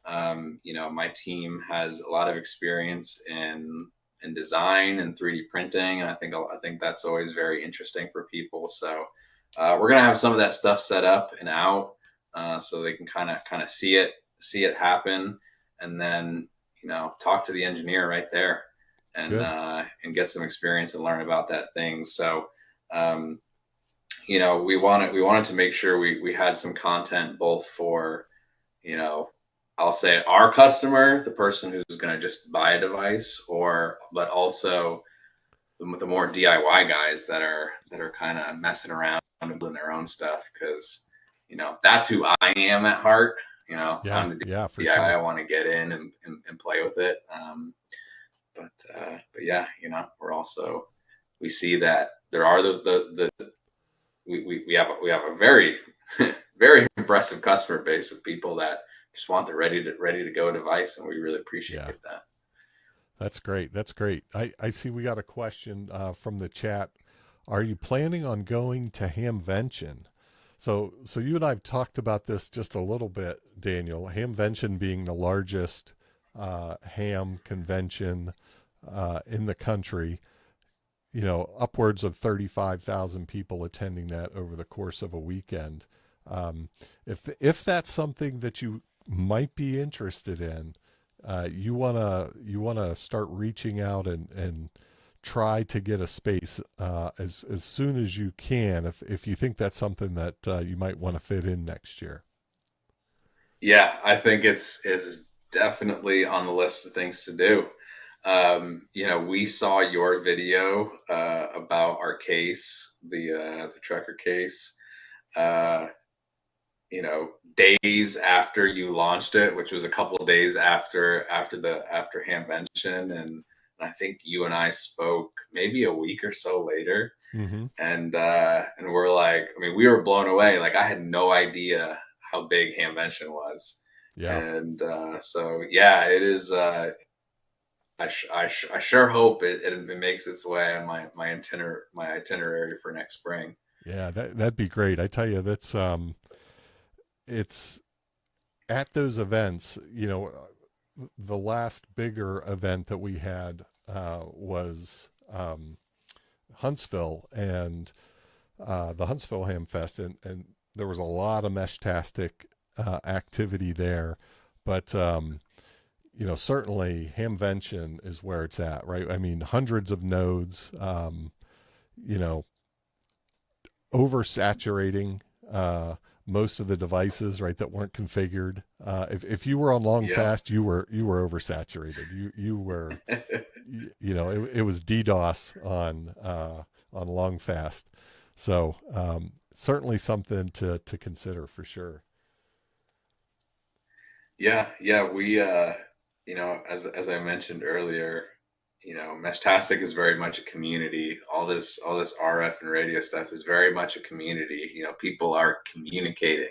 My team has a lot of experience in design and 3D printing, and I think that's always very interesting for people. So we're gonna have some of that stuff set up and out, so they can kind of see it happen, and then talk to the engineer right there, Good. and get some experience and learn about that thing. So um, we wanted to make sure we had some content both for you know I'll say our customer, the person who's going to just buy a device, or but also the more DIY guys that are kind of messing around and doing their own stuff, because that's who I am at heart. Yeah, I'm the yeah, for DIY. sure. I want to get in and play with it. But yeah, we're also we see that there are the we have a very very impressive customer base of people that just want the ready to go device, and we really appreciate Yeah, that. that's great. That's great. I see we got a question from the chat. Are you planning on going to Hamvention? So you and I have talked about this just a little bit, Daniel. Hamvention being the largest ham convention in the country. Upwards of 35,000 people attending that over the course of a weekend. If that's something that you might be interested in, you wanna start reaching out and try to get a space as soon as you can. If you think that's something that you might want to fit in next year. Yeah, I think it's definitely on the list of things to do. We saw your video about our case, the trucker case. Uh, Days after you launched it, which was a couple of days after Hamvention, and I think you and I spoke maybe a week or so later, Mm-hmm. and we're like, I mean, we were blown away. Like, I had no idea how big Hamvention was, Yeah. and so yeah, it is. I sure hope it makes its way on my itinerary for next spring. Yeah, that'd be great. I tell you, that's it's at those events. The last bigger event that we had was Huntsville and the Huntsville Ham Fest, and there was a lot of Meshtastic activity there. But certainly Hamvention is where it's at, right? I mean, hundreds of nodes. You know, oversaturating most of the devices, right, that weren't configured. If you were on long Yep. fast, you were oversaturated. You were it was DDoS on long fast. So certainly something to consider for sure. Yeah, yeah, as I mentioned earlier, Meshtastic is very much a community. All this RF and radio stuff is very much a community. People are communicating,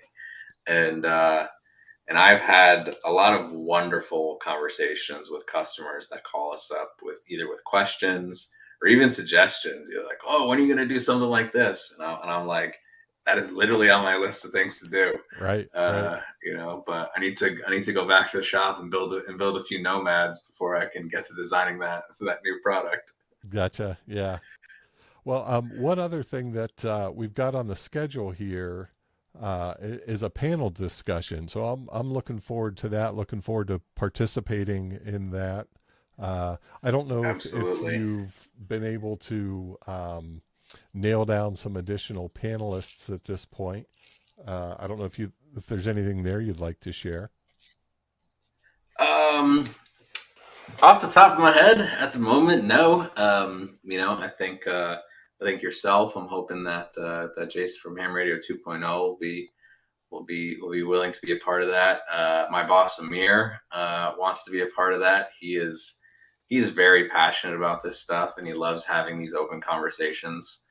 and I've had a lot of wonderful conversations with customers that call us up with either with questions or even suggestions. You're like, "Oh, when are you going to do something like this?" And I'm like, "That is literally on my list of things to do." Right, right. But I need to go back to the shop and build a few nomads before I can get to designing that new product. Gotcha. Yeah. Well, one other thing that we've got on the schedule here is a panel discussion. So I'm looking forward to that. Looking forward to participating in that. I don't know if Absolutely. you've been able to nail down some additional panelists at this point. I don't know if there's anything there you'd like to share. Um, Off the top of my head, at the moment, no. I think yourself. I'm hoping that Jason from Ham Radio 2.0 will be willing to be a part of that. My boss Amir wants to be a part of that. He's very passionate about this stuff, and he loves having these open conversations.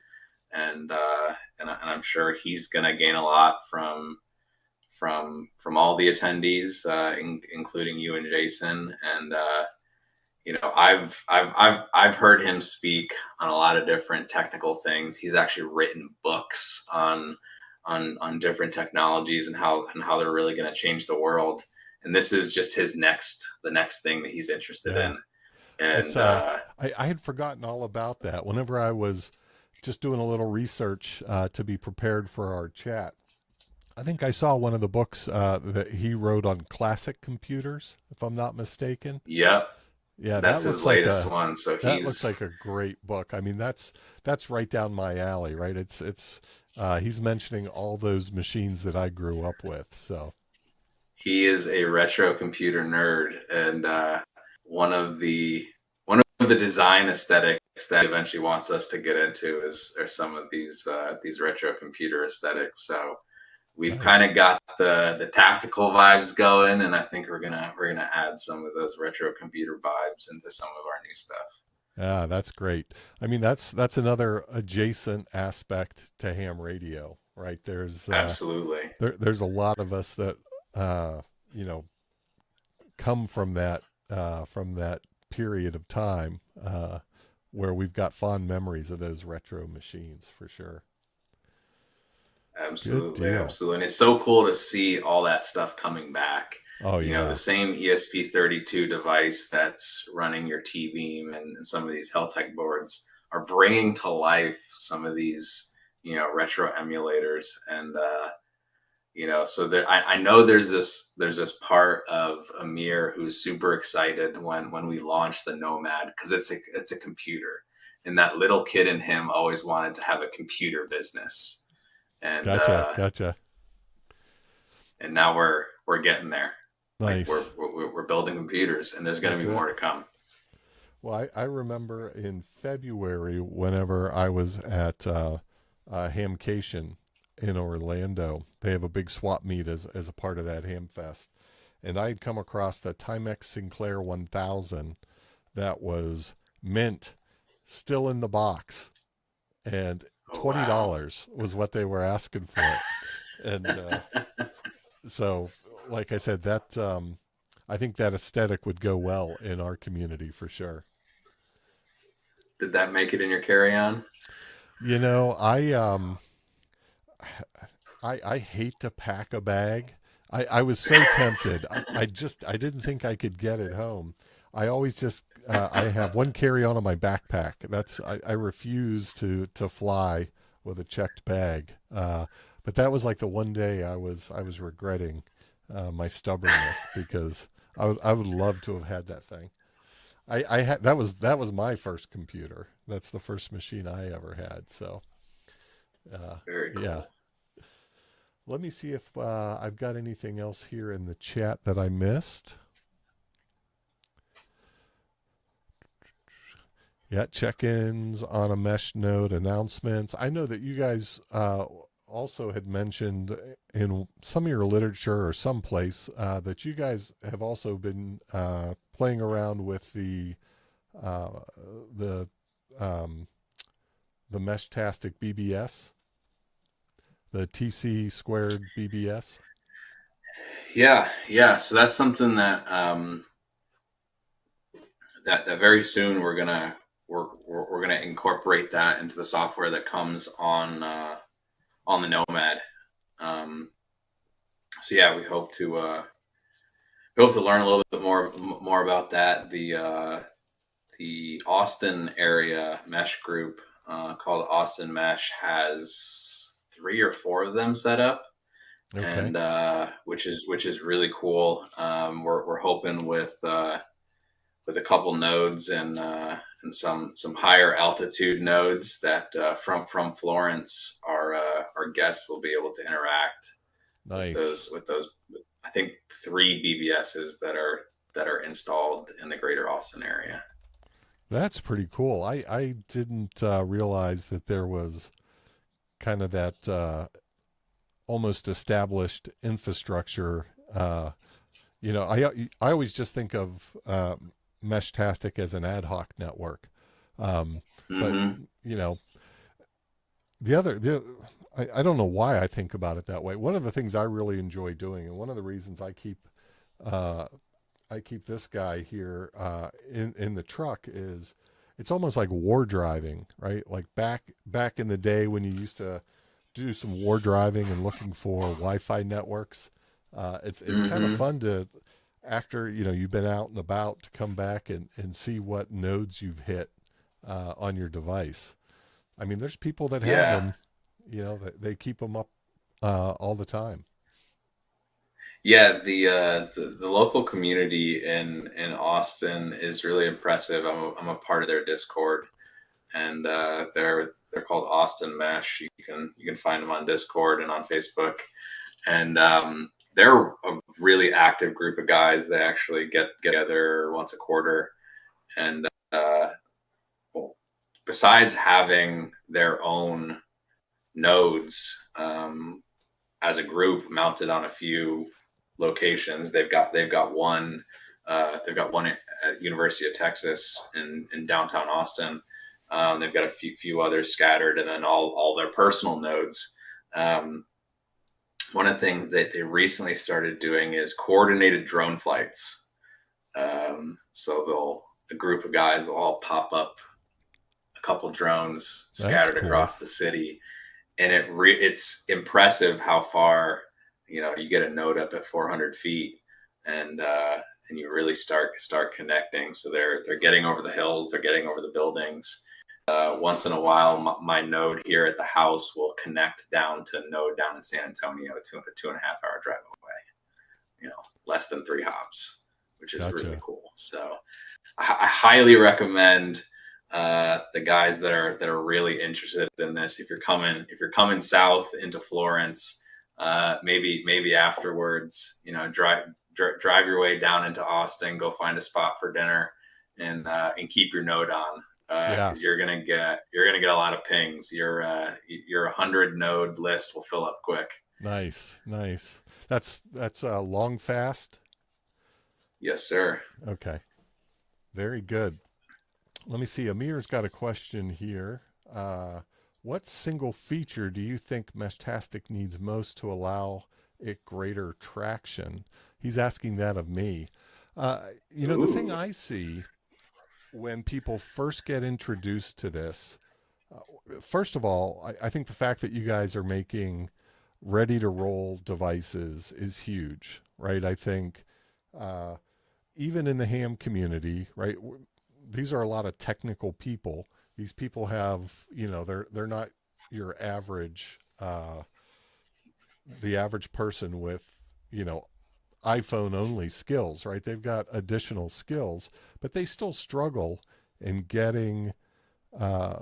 And I'm sure he's gonna gain a lot from all the attendees, including you and Jason. And I've heard him speak on a lot of different technical things. He's actually written books on different technologies and how they're really going to change the world. And this is just the next thing that he's interested Yeah, in. it's And I had forgotten all about that. Whenever I was just doing a little research to be prepared for our chat, I think I saw one of the books that he wrote on classic computers, if I'm not mistaken. yep, Yeah, that's his latest one. So that looks he's like a great book. I mean, that's right down my alley, right? It's he's mentioning all those machines that I grew up with. So he is a retro computer nerd, and one of the design aesthetics that he eventually wants us to get into are some of these retro computer aesthetics. So we've kind nice. of got the tactical vibes going, and I think we're gonna add some of those retro computer vibes into some of our new stuff. Yeah, that's great. I mean, that's another adjacent aspect to ham radio, right? Absolutely. There's a lot of us that uh, you know come from that period of time where we've got fond memories of those retro machines for sure. Good Absolutely, deal. absolutely. And it's so cool to see all that stuff coming back. Oh The yeah, same ESP32 device that's running your T Beam and some of these Heltec boards are bringing to life some of these, retro emulators. And, so I know there's this part of Amir who's super excited when we launch the Nomad because it's a computer. And that little kid in him always wanted to have a computer business. And, gotcha, gotcha. and now we're getting there. Like we're Nice. we're, we're building computers, and there's going That's to be it. more to come. Well, I remember in February whenever I was at Hamcation in Orlando, they have a big swap meet as a part of that Ham Fest, and I had come across the Timex Sinclair 1000 that was mint, still in the box, and Oh twenty wow. dollars was what they were asking for it. And so, like I said, that I think that aesthetic would go well in our community for sure. Did that make it in your carry-on? You know, I hate to pack a bag. I was so tempted. I didn't think I could get it home. I always just I have one carry on my backpack. I refuse to fly with a checked bag. But that was like the one day I was regretting my stubbornness because I would love to have had that thing. I had that was my first computer. That's the first machine I ever had. So Very yeah. cool. Let me see if I've got anything else here in the chat that I missed. Yeah, check-ins on a mesh node, announcements. I know that you guys also had mentioned in some of your literature or someplace that you guys have also been playing around with uh, the um, the Meshtastic BBS, the TC squared BBS. Yeah. So that's something that that very soon we're gonna incorporate that into the software that comes on the Nomad. Um, so yeah, we hope to learn a little bit more about that. The Austin area mesh group called Austin Mesh has 3 or 4 of them set up, Okay, and which is really cool. We're hoping with a couple nodes and some higher altitude nodes that from Florence, our guests will be able to interact nice. with those. I think 3 BBSs that are installed in the greater Austin area. That's pretty cool. I didn't realize that there was kind of that almost established infrastructure. I always just think of Meshtastic as an ad hoc network, but Hmm. you know the other the I don't know why I think about it that way. One of the things I really enjoy doing, and one of the reasons uh, I keep this guy here in the truck is it's almost like war driving, right? Like back in the day when you used to do some war driving and looking for Wi-Fi networks. It's kind of Hmm. fun to after you've been out and about to come back and see what nodes you've hit on your device. I mean, there's people that have Yeah. them, they keep them up all the time. Yeah, the local community in Austin is really impressive. I'm a part of their Discord, and they're called Austin Mesh. You can find them on Discord and on Facebook, and they're a really active group of guys. They actually get together once a quarter, and uh, well, besides having their own nodes as a group mounted on a few locations, they've got one at University of Texas in downtown Austin. They've got a few others scattered, and then all their personal nodes. Um, One of the things that they recently started doing is coordinated drone flights. So a group of guys will all pop up a couple drones That's scattered cool. across the city, and it's impressive how far you get a node up at 400 feet, and and you really start connecting. So they're getting over the hills, they're getting over the buildings. Once in a while, my node here at the house will connect down to a node down in San Antonio, a 2.5 hour drive away. Less than 3 hops, which is really Gotcha. cool. So I highly recommend the guys that are really interested in this. If you're coming south into Florence, maybe afterwards, drive your way down into Austin, go find a spot for dinner, and keep your note on. Yeah. Because you're gonna get a lot of pings. Your 100 node list will fill up quick. Nice. Nice. That's long fast. Yes, sir. Okay. Very good. Let me see. Amir's got a question here. Uh, what single feature do you think Meshtastic needs most to allow it greater traction? He's asking that of me. The thing Ooh. I see when people first get introduced to this, first of all, I think the fact that you guys are making ready to roll devices is huge, right? I think uh, even in the ham community, right? These are a lot of technical people. These people have, they're not your average, the average person with, you know, iPhone only skills, right? They've got additional skills, but they still struggle in uh,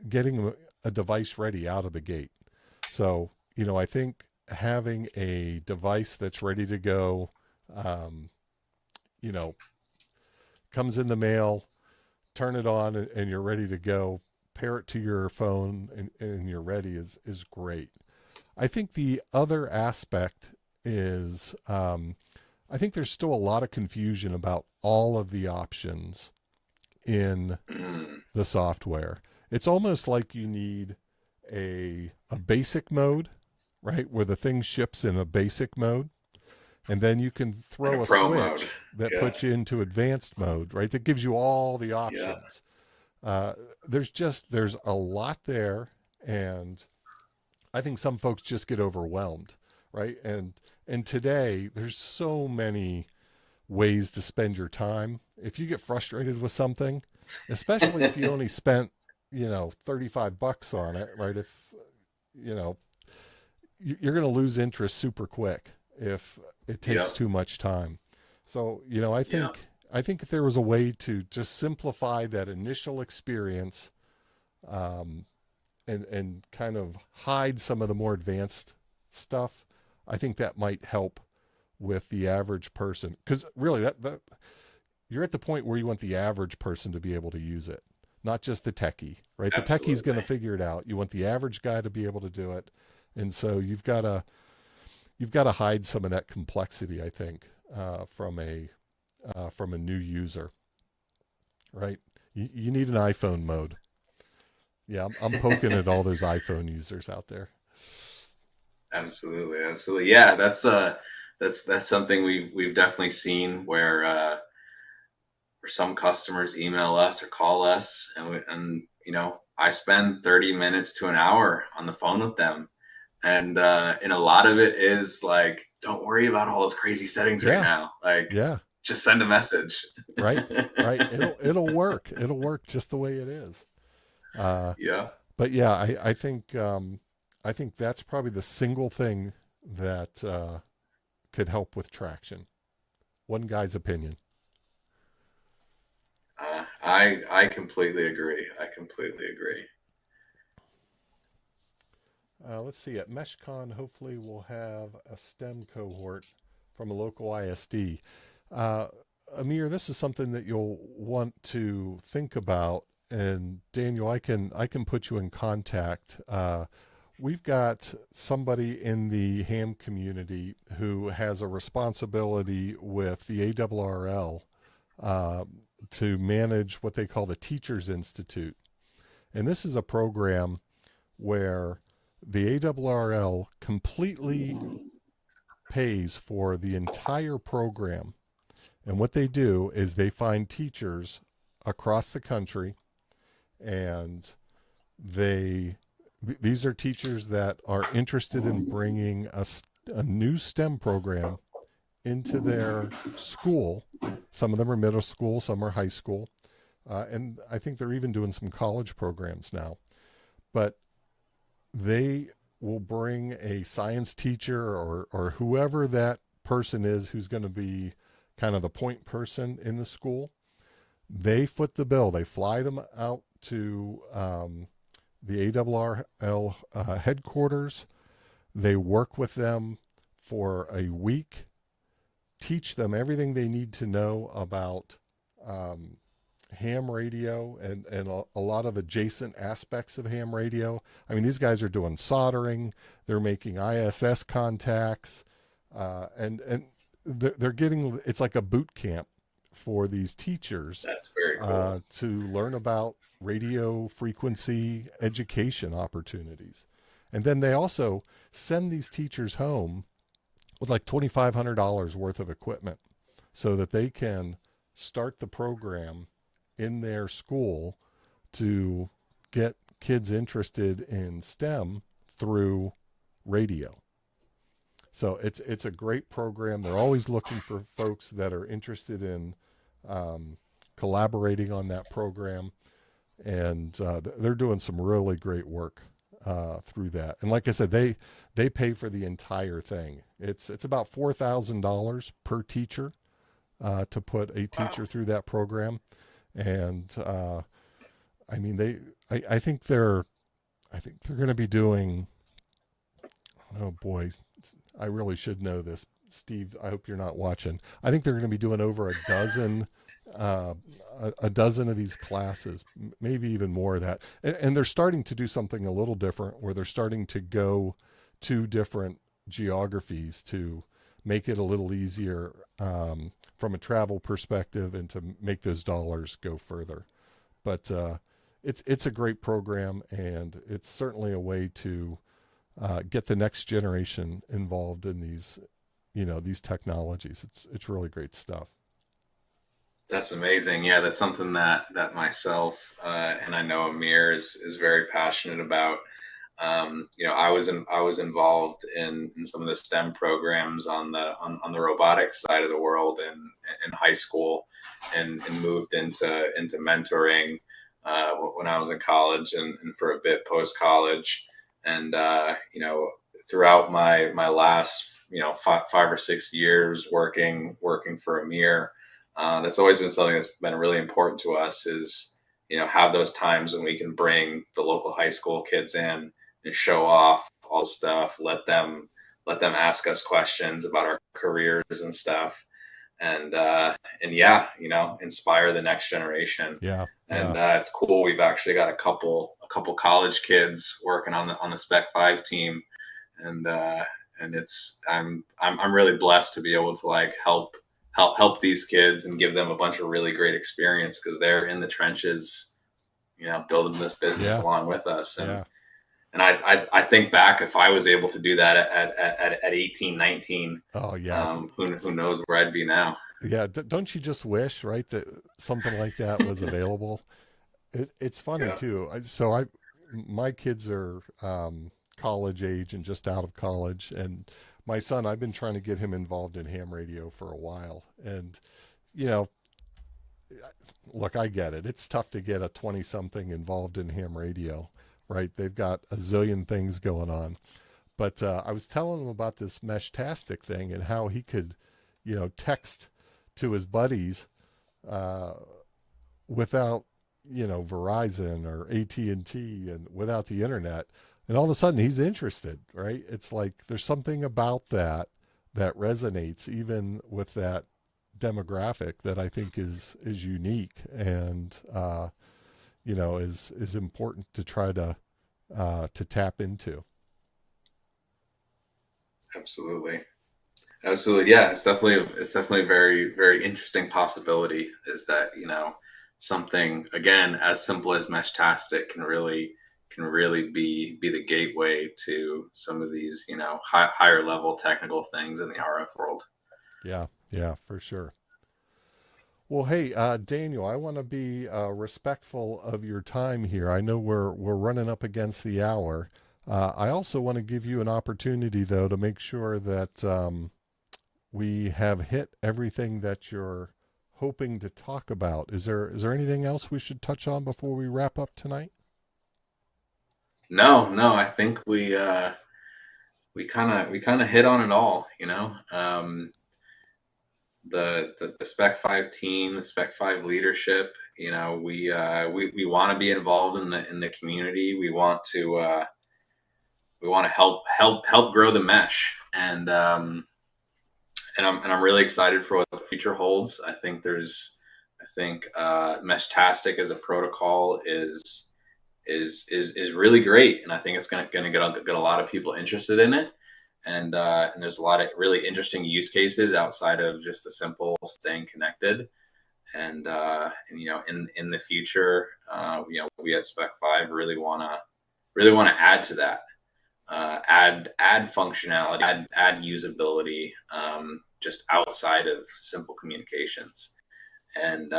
getting a device ready out of the gate. So, I think having a device that's ready to go, um, you know, comes in the mail, turn it on and you're ready to go. Pair it to your phone and you're ready is great. I think the other aspect is I think there's still a lot of confusion about all of the options in Mm, the software. It's almost like you need a basic mode, right, where the thing ships in a basic mode, and then you can and a throw a pro mode. switch that Yeah. puts you into advanced mode, right? That gives you all the Yeah. options. Uh, there's a lot there, and I think some folks just get overwhelmed, right? And today there's so many ways to spend your time. If you get frustrated with something, especially if you only spent, 35 bucks on it, right? If, you know, you're going to lose interest super quick if it takes Yep. too much time. So, Yeah. I think if there was a way to just simplify that initial experience, um, and kind of hide some of the more advanced stuff, I think that might help with the average person. Because really, that you're at the point where you want the average person to be able to use it, not just the techie, right? The techie's going to Absolutely. figure it out. You want the average guy to be able to do it, and so you've got to hide some of that complexity, I think, from a new user, right? You need an iPhone mode. Yeah, I'm poking at all those iPhone users out there. Absolutely. Absolutely. Yeah. That's something we've definitely seen where some customers email us or call us, and I spend 30 minutes to an hour on the phone with them, and a lot of it is like, don't worry about all those crazy settings right Yeah, now. Like, yeah, just send a message. right, right. It'll work. It'll work just the way it is. Uh, Yeah. but yeah, I think that's probably the single thing that could help with traction. One guy's opinion. I completely agree. I completely agree. Let's see. At MESHCON, hopefully we'll have a STEM cohort from a local ISD. Uh, Amir, this is something that you'll want to think about. And Daniel, I can put you in contact. We've got somebody in the ham community who has a responsibility with the ARRL, uh, to manage what they call the Teachers Institute. And this is a program where the ARRL completely pays for the entire program. And what they do is they find teachers across the country, and they these are teachers that are interested in bringing a new STEM program into their school. Some of them are middle school, some are high school, and I think they're even doing some college programs now. But they will bring a science teacher or whoever that person is who's going to be kind of the point person in the school. They foot the bill. They fly them out to the ARRL headquarters. They work with them for a week, teach them everything they need to know about um, ham radio and a lot of adjacent aspects of ham radio. I mean, these guys are doing soldering, they're making ISS contacts, and they're getting, it's like a boot camp for these teachers That's very cool. to learn about radio frequency education opportunities. And then they also send these teachers home with like $2,500 worth of equipment so that they can start the program in their school to get kids interested in STEM through radio. So it's a great program. They're always looking for folks that are interested in um, collaborating on that program, and they're doing some really great work through that. And like I said, they pay for the entire thing. It's about $4,000 per teacher to put a Wow. teacher through that program, and I mean I think they're going to be doing. Oh boy, I really should know this, Steve. I hope you're not watching. I think they're going to be doing over a dozen uh, a dozen of these classes, maybe even more of that. And they're starting to do something a little different where they're starting to go to different geographies to make it a little easier from a travel perspective and to make those dollars go further. But it's a great program, and it's certainly a way to get the next generation involved in these, these technologies. It's really great stuff. That's amazing. Yeah, that's something that myself and I know Amir is very passionate about. I was involved in some of the STEM programs on the robotics side of the world in high school, and moved into mentoring when I was in college, and for a bit post college, and throughout my last 5 or 6 years working for Amir, that's always been something that's been really important to us, is have those times when we can bring the local high school kids in and show off all the stuff, let them ask us questions about our careers and stuff, and yeah, inspire the next generation. Yeah, And yeah, it's cool. We've actually got a couple college kids working on the Spec5 team, and it's I'm really blessed to be able to like help these kids and give them a bunch of really great experience, because they're in the trenches, building this business yeah, along with us. and yeah. and I think back, if I was able to do that at 18, 19, Oh, yeah. who knows where I'd be now. Yeah, don't you just wish, right, that something like that was available? It's funny Yeah. too. So my kids are college age and just out of college, and my son, I've been trying to get him involved in ham radio for a while. And you know, look, I get it. It's tough to get a 20 something involved in ham radio, right? They've got a zillion things going on. But I was telling him about this Meshtastic thing and how he could, text to his buddies uh, without, Verizon or AT&T and T, and without the internet. And all of a sudden he's interested, right? It's like there's something about that resonates even with that demographic that I think is unique, and is important to try to tap into. Absolutely. Absolutely. Yeah, it's definitely a very, very interesting possibility, is that, something again as simple as Meshtastic can really be the gateway to some of these, higher level technical things in the RF world. Yeah, yeah, for sure. Well, hey, Daniel, I want to be respectful of your time here. I know we're running up against the hour. I also want to give you an opportunity, though, to make sure that we have hit everything that you're hoping to talk about. Is there anything else we should touch on before we wrap up tonight? No, no, I think we kind of hit on it all. The Spec5 team, the Spec5 leadership. We want to be involved in the community. We want to help grow the mesh, and I'm really excited for what the future holds. I think Meshtastic as a protocol is really great, and I think it's gonna get a lot of people interested in it. And there's a lot of really interesting use cases outside of just the simple staying connected. And in the future, we at Spec5 really wanna add to that, add functionality, add usability, just outside of simple communications, and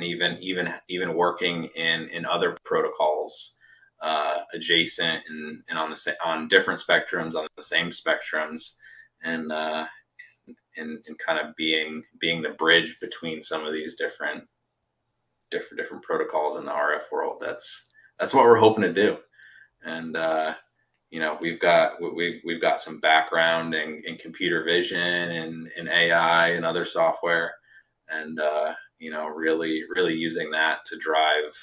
even working in other protocols adjacent, and on different spectrums, on the same spectrums, and and kind of being the bridge between some of these different protocols in the RF world. That's what we're hoping to do. And we've got some background in computer vision and in AI and other software, and really using that to drive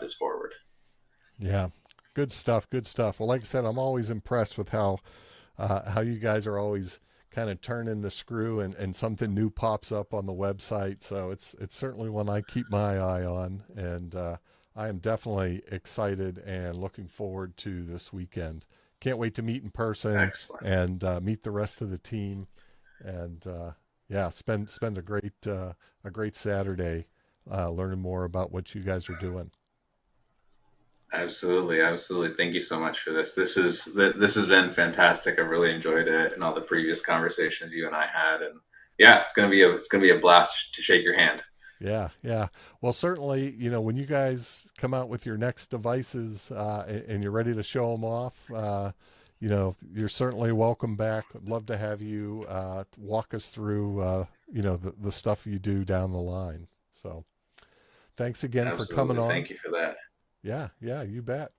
this forward. Yeah, good stuff. Good stuff. Well, like I said, I'm always impressed with how you guys are always kind of turning the screw and something new pops up on the website. So it's certainly one I keep my eye on, and I am definitely excited and looking forward to this weekend. Can't wait to meet in person Excellent. and meet the rest of the team, and yeah, spend a great Saturday learning more about what you guys are doing. Absolutely, absolutely. Thank you so much for this. This has been fantastic. I've really enjoyed it and all the previous conversations you and I had. And yeah, it's gonna be a blast to shake your hand. Yeah, yeah. Well, certainly, when you guys come out with your next devices and you're ready to show them off, you're certainly welcome back. I'd love to have you walk us through, the stuff you do down the line. So thanks again for coming Absolutely. on. Thank you for that. Yeah, yeah, you bet.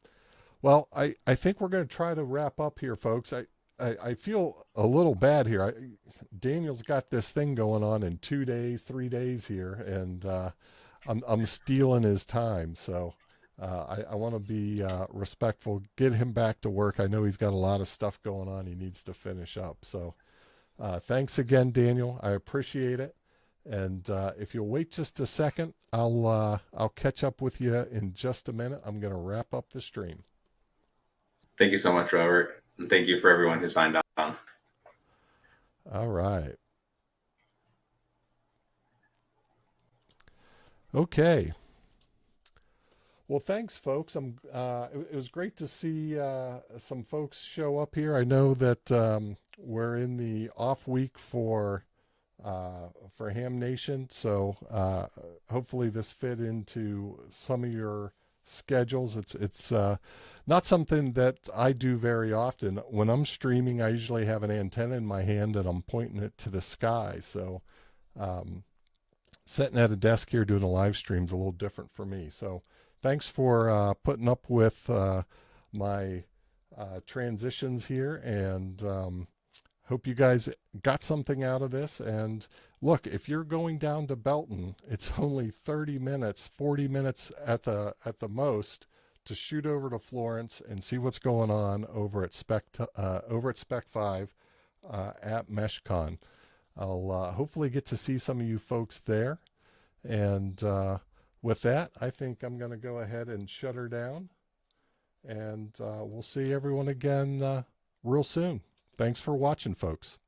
Well, I think we're going to try to wrap up here, folks. I feel a little bad here. Daniel's got this thing going on in 2 days, 3 days here, and I'm stealing his time. So I want to be respectful, get him back to work. I know he's got a lot of stuff going on he needs to finish up. So thanks again, Daniel. I appreciate it. And if you'll wait just a second, I'll catch up with you in just a minute. I'm going to wrap up the stream. Thank you so much, Robert. And thank you for everyone who signed on. All right. Okay. Well, thanks, folks. It was great to see some folks show up here. I know that we're in the off week for Ham Nation, so hopefully this fit into some of your schedules. It's not something that I do very often. When I'm streaming, I usually have an antenna in my hand and I'm pointing it to the sky. So um, sitting at a desk here doing a live stream is a little different for me. So thanks for putting up with my transitions here, and hope you guys got something out of this. And look, if you're going down to Belton, it's only 30 minutes, 40 minutes at the most to shoot over to Florence and see what's going on over at Spec5 at MESHCON. I'll hopefully get to see some of you folks there. And with that, I think I'm going to go ahead and shut her down. And we'll see everyone again real soon. Thanks for watching, folks.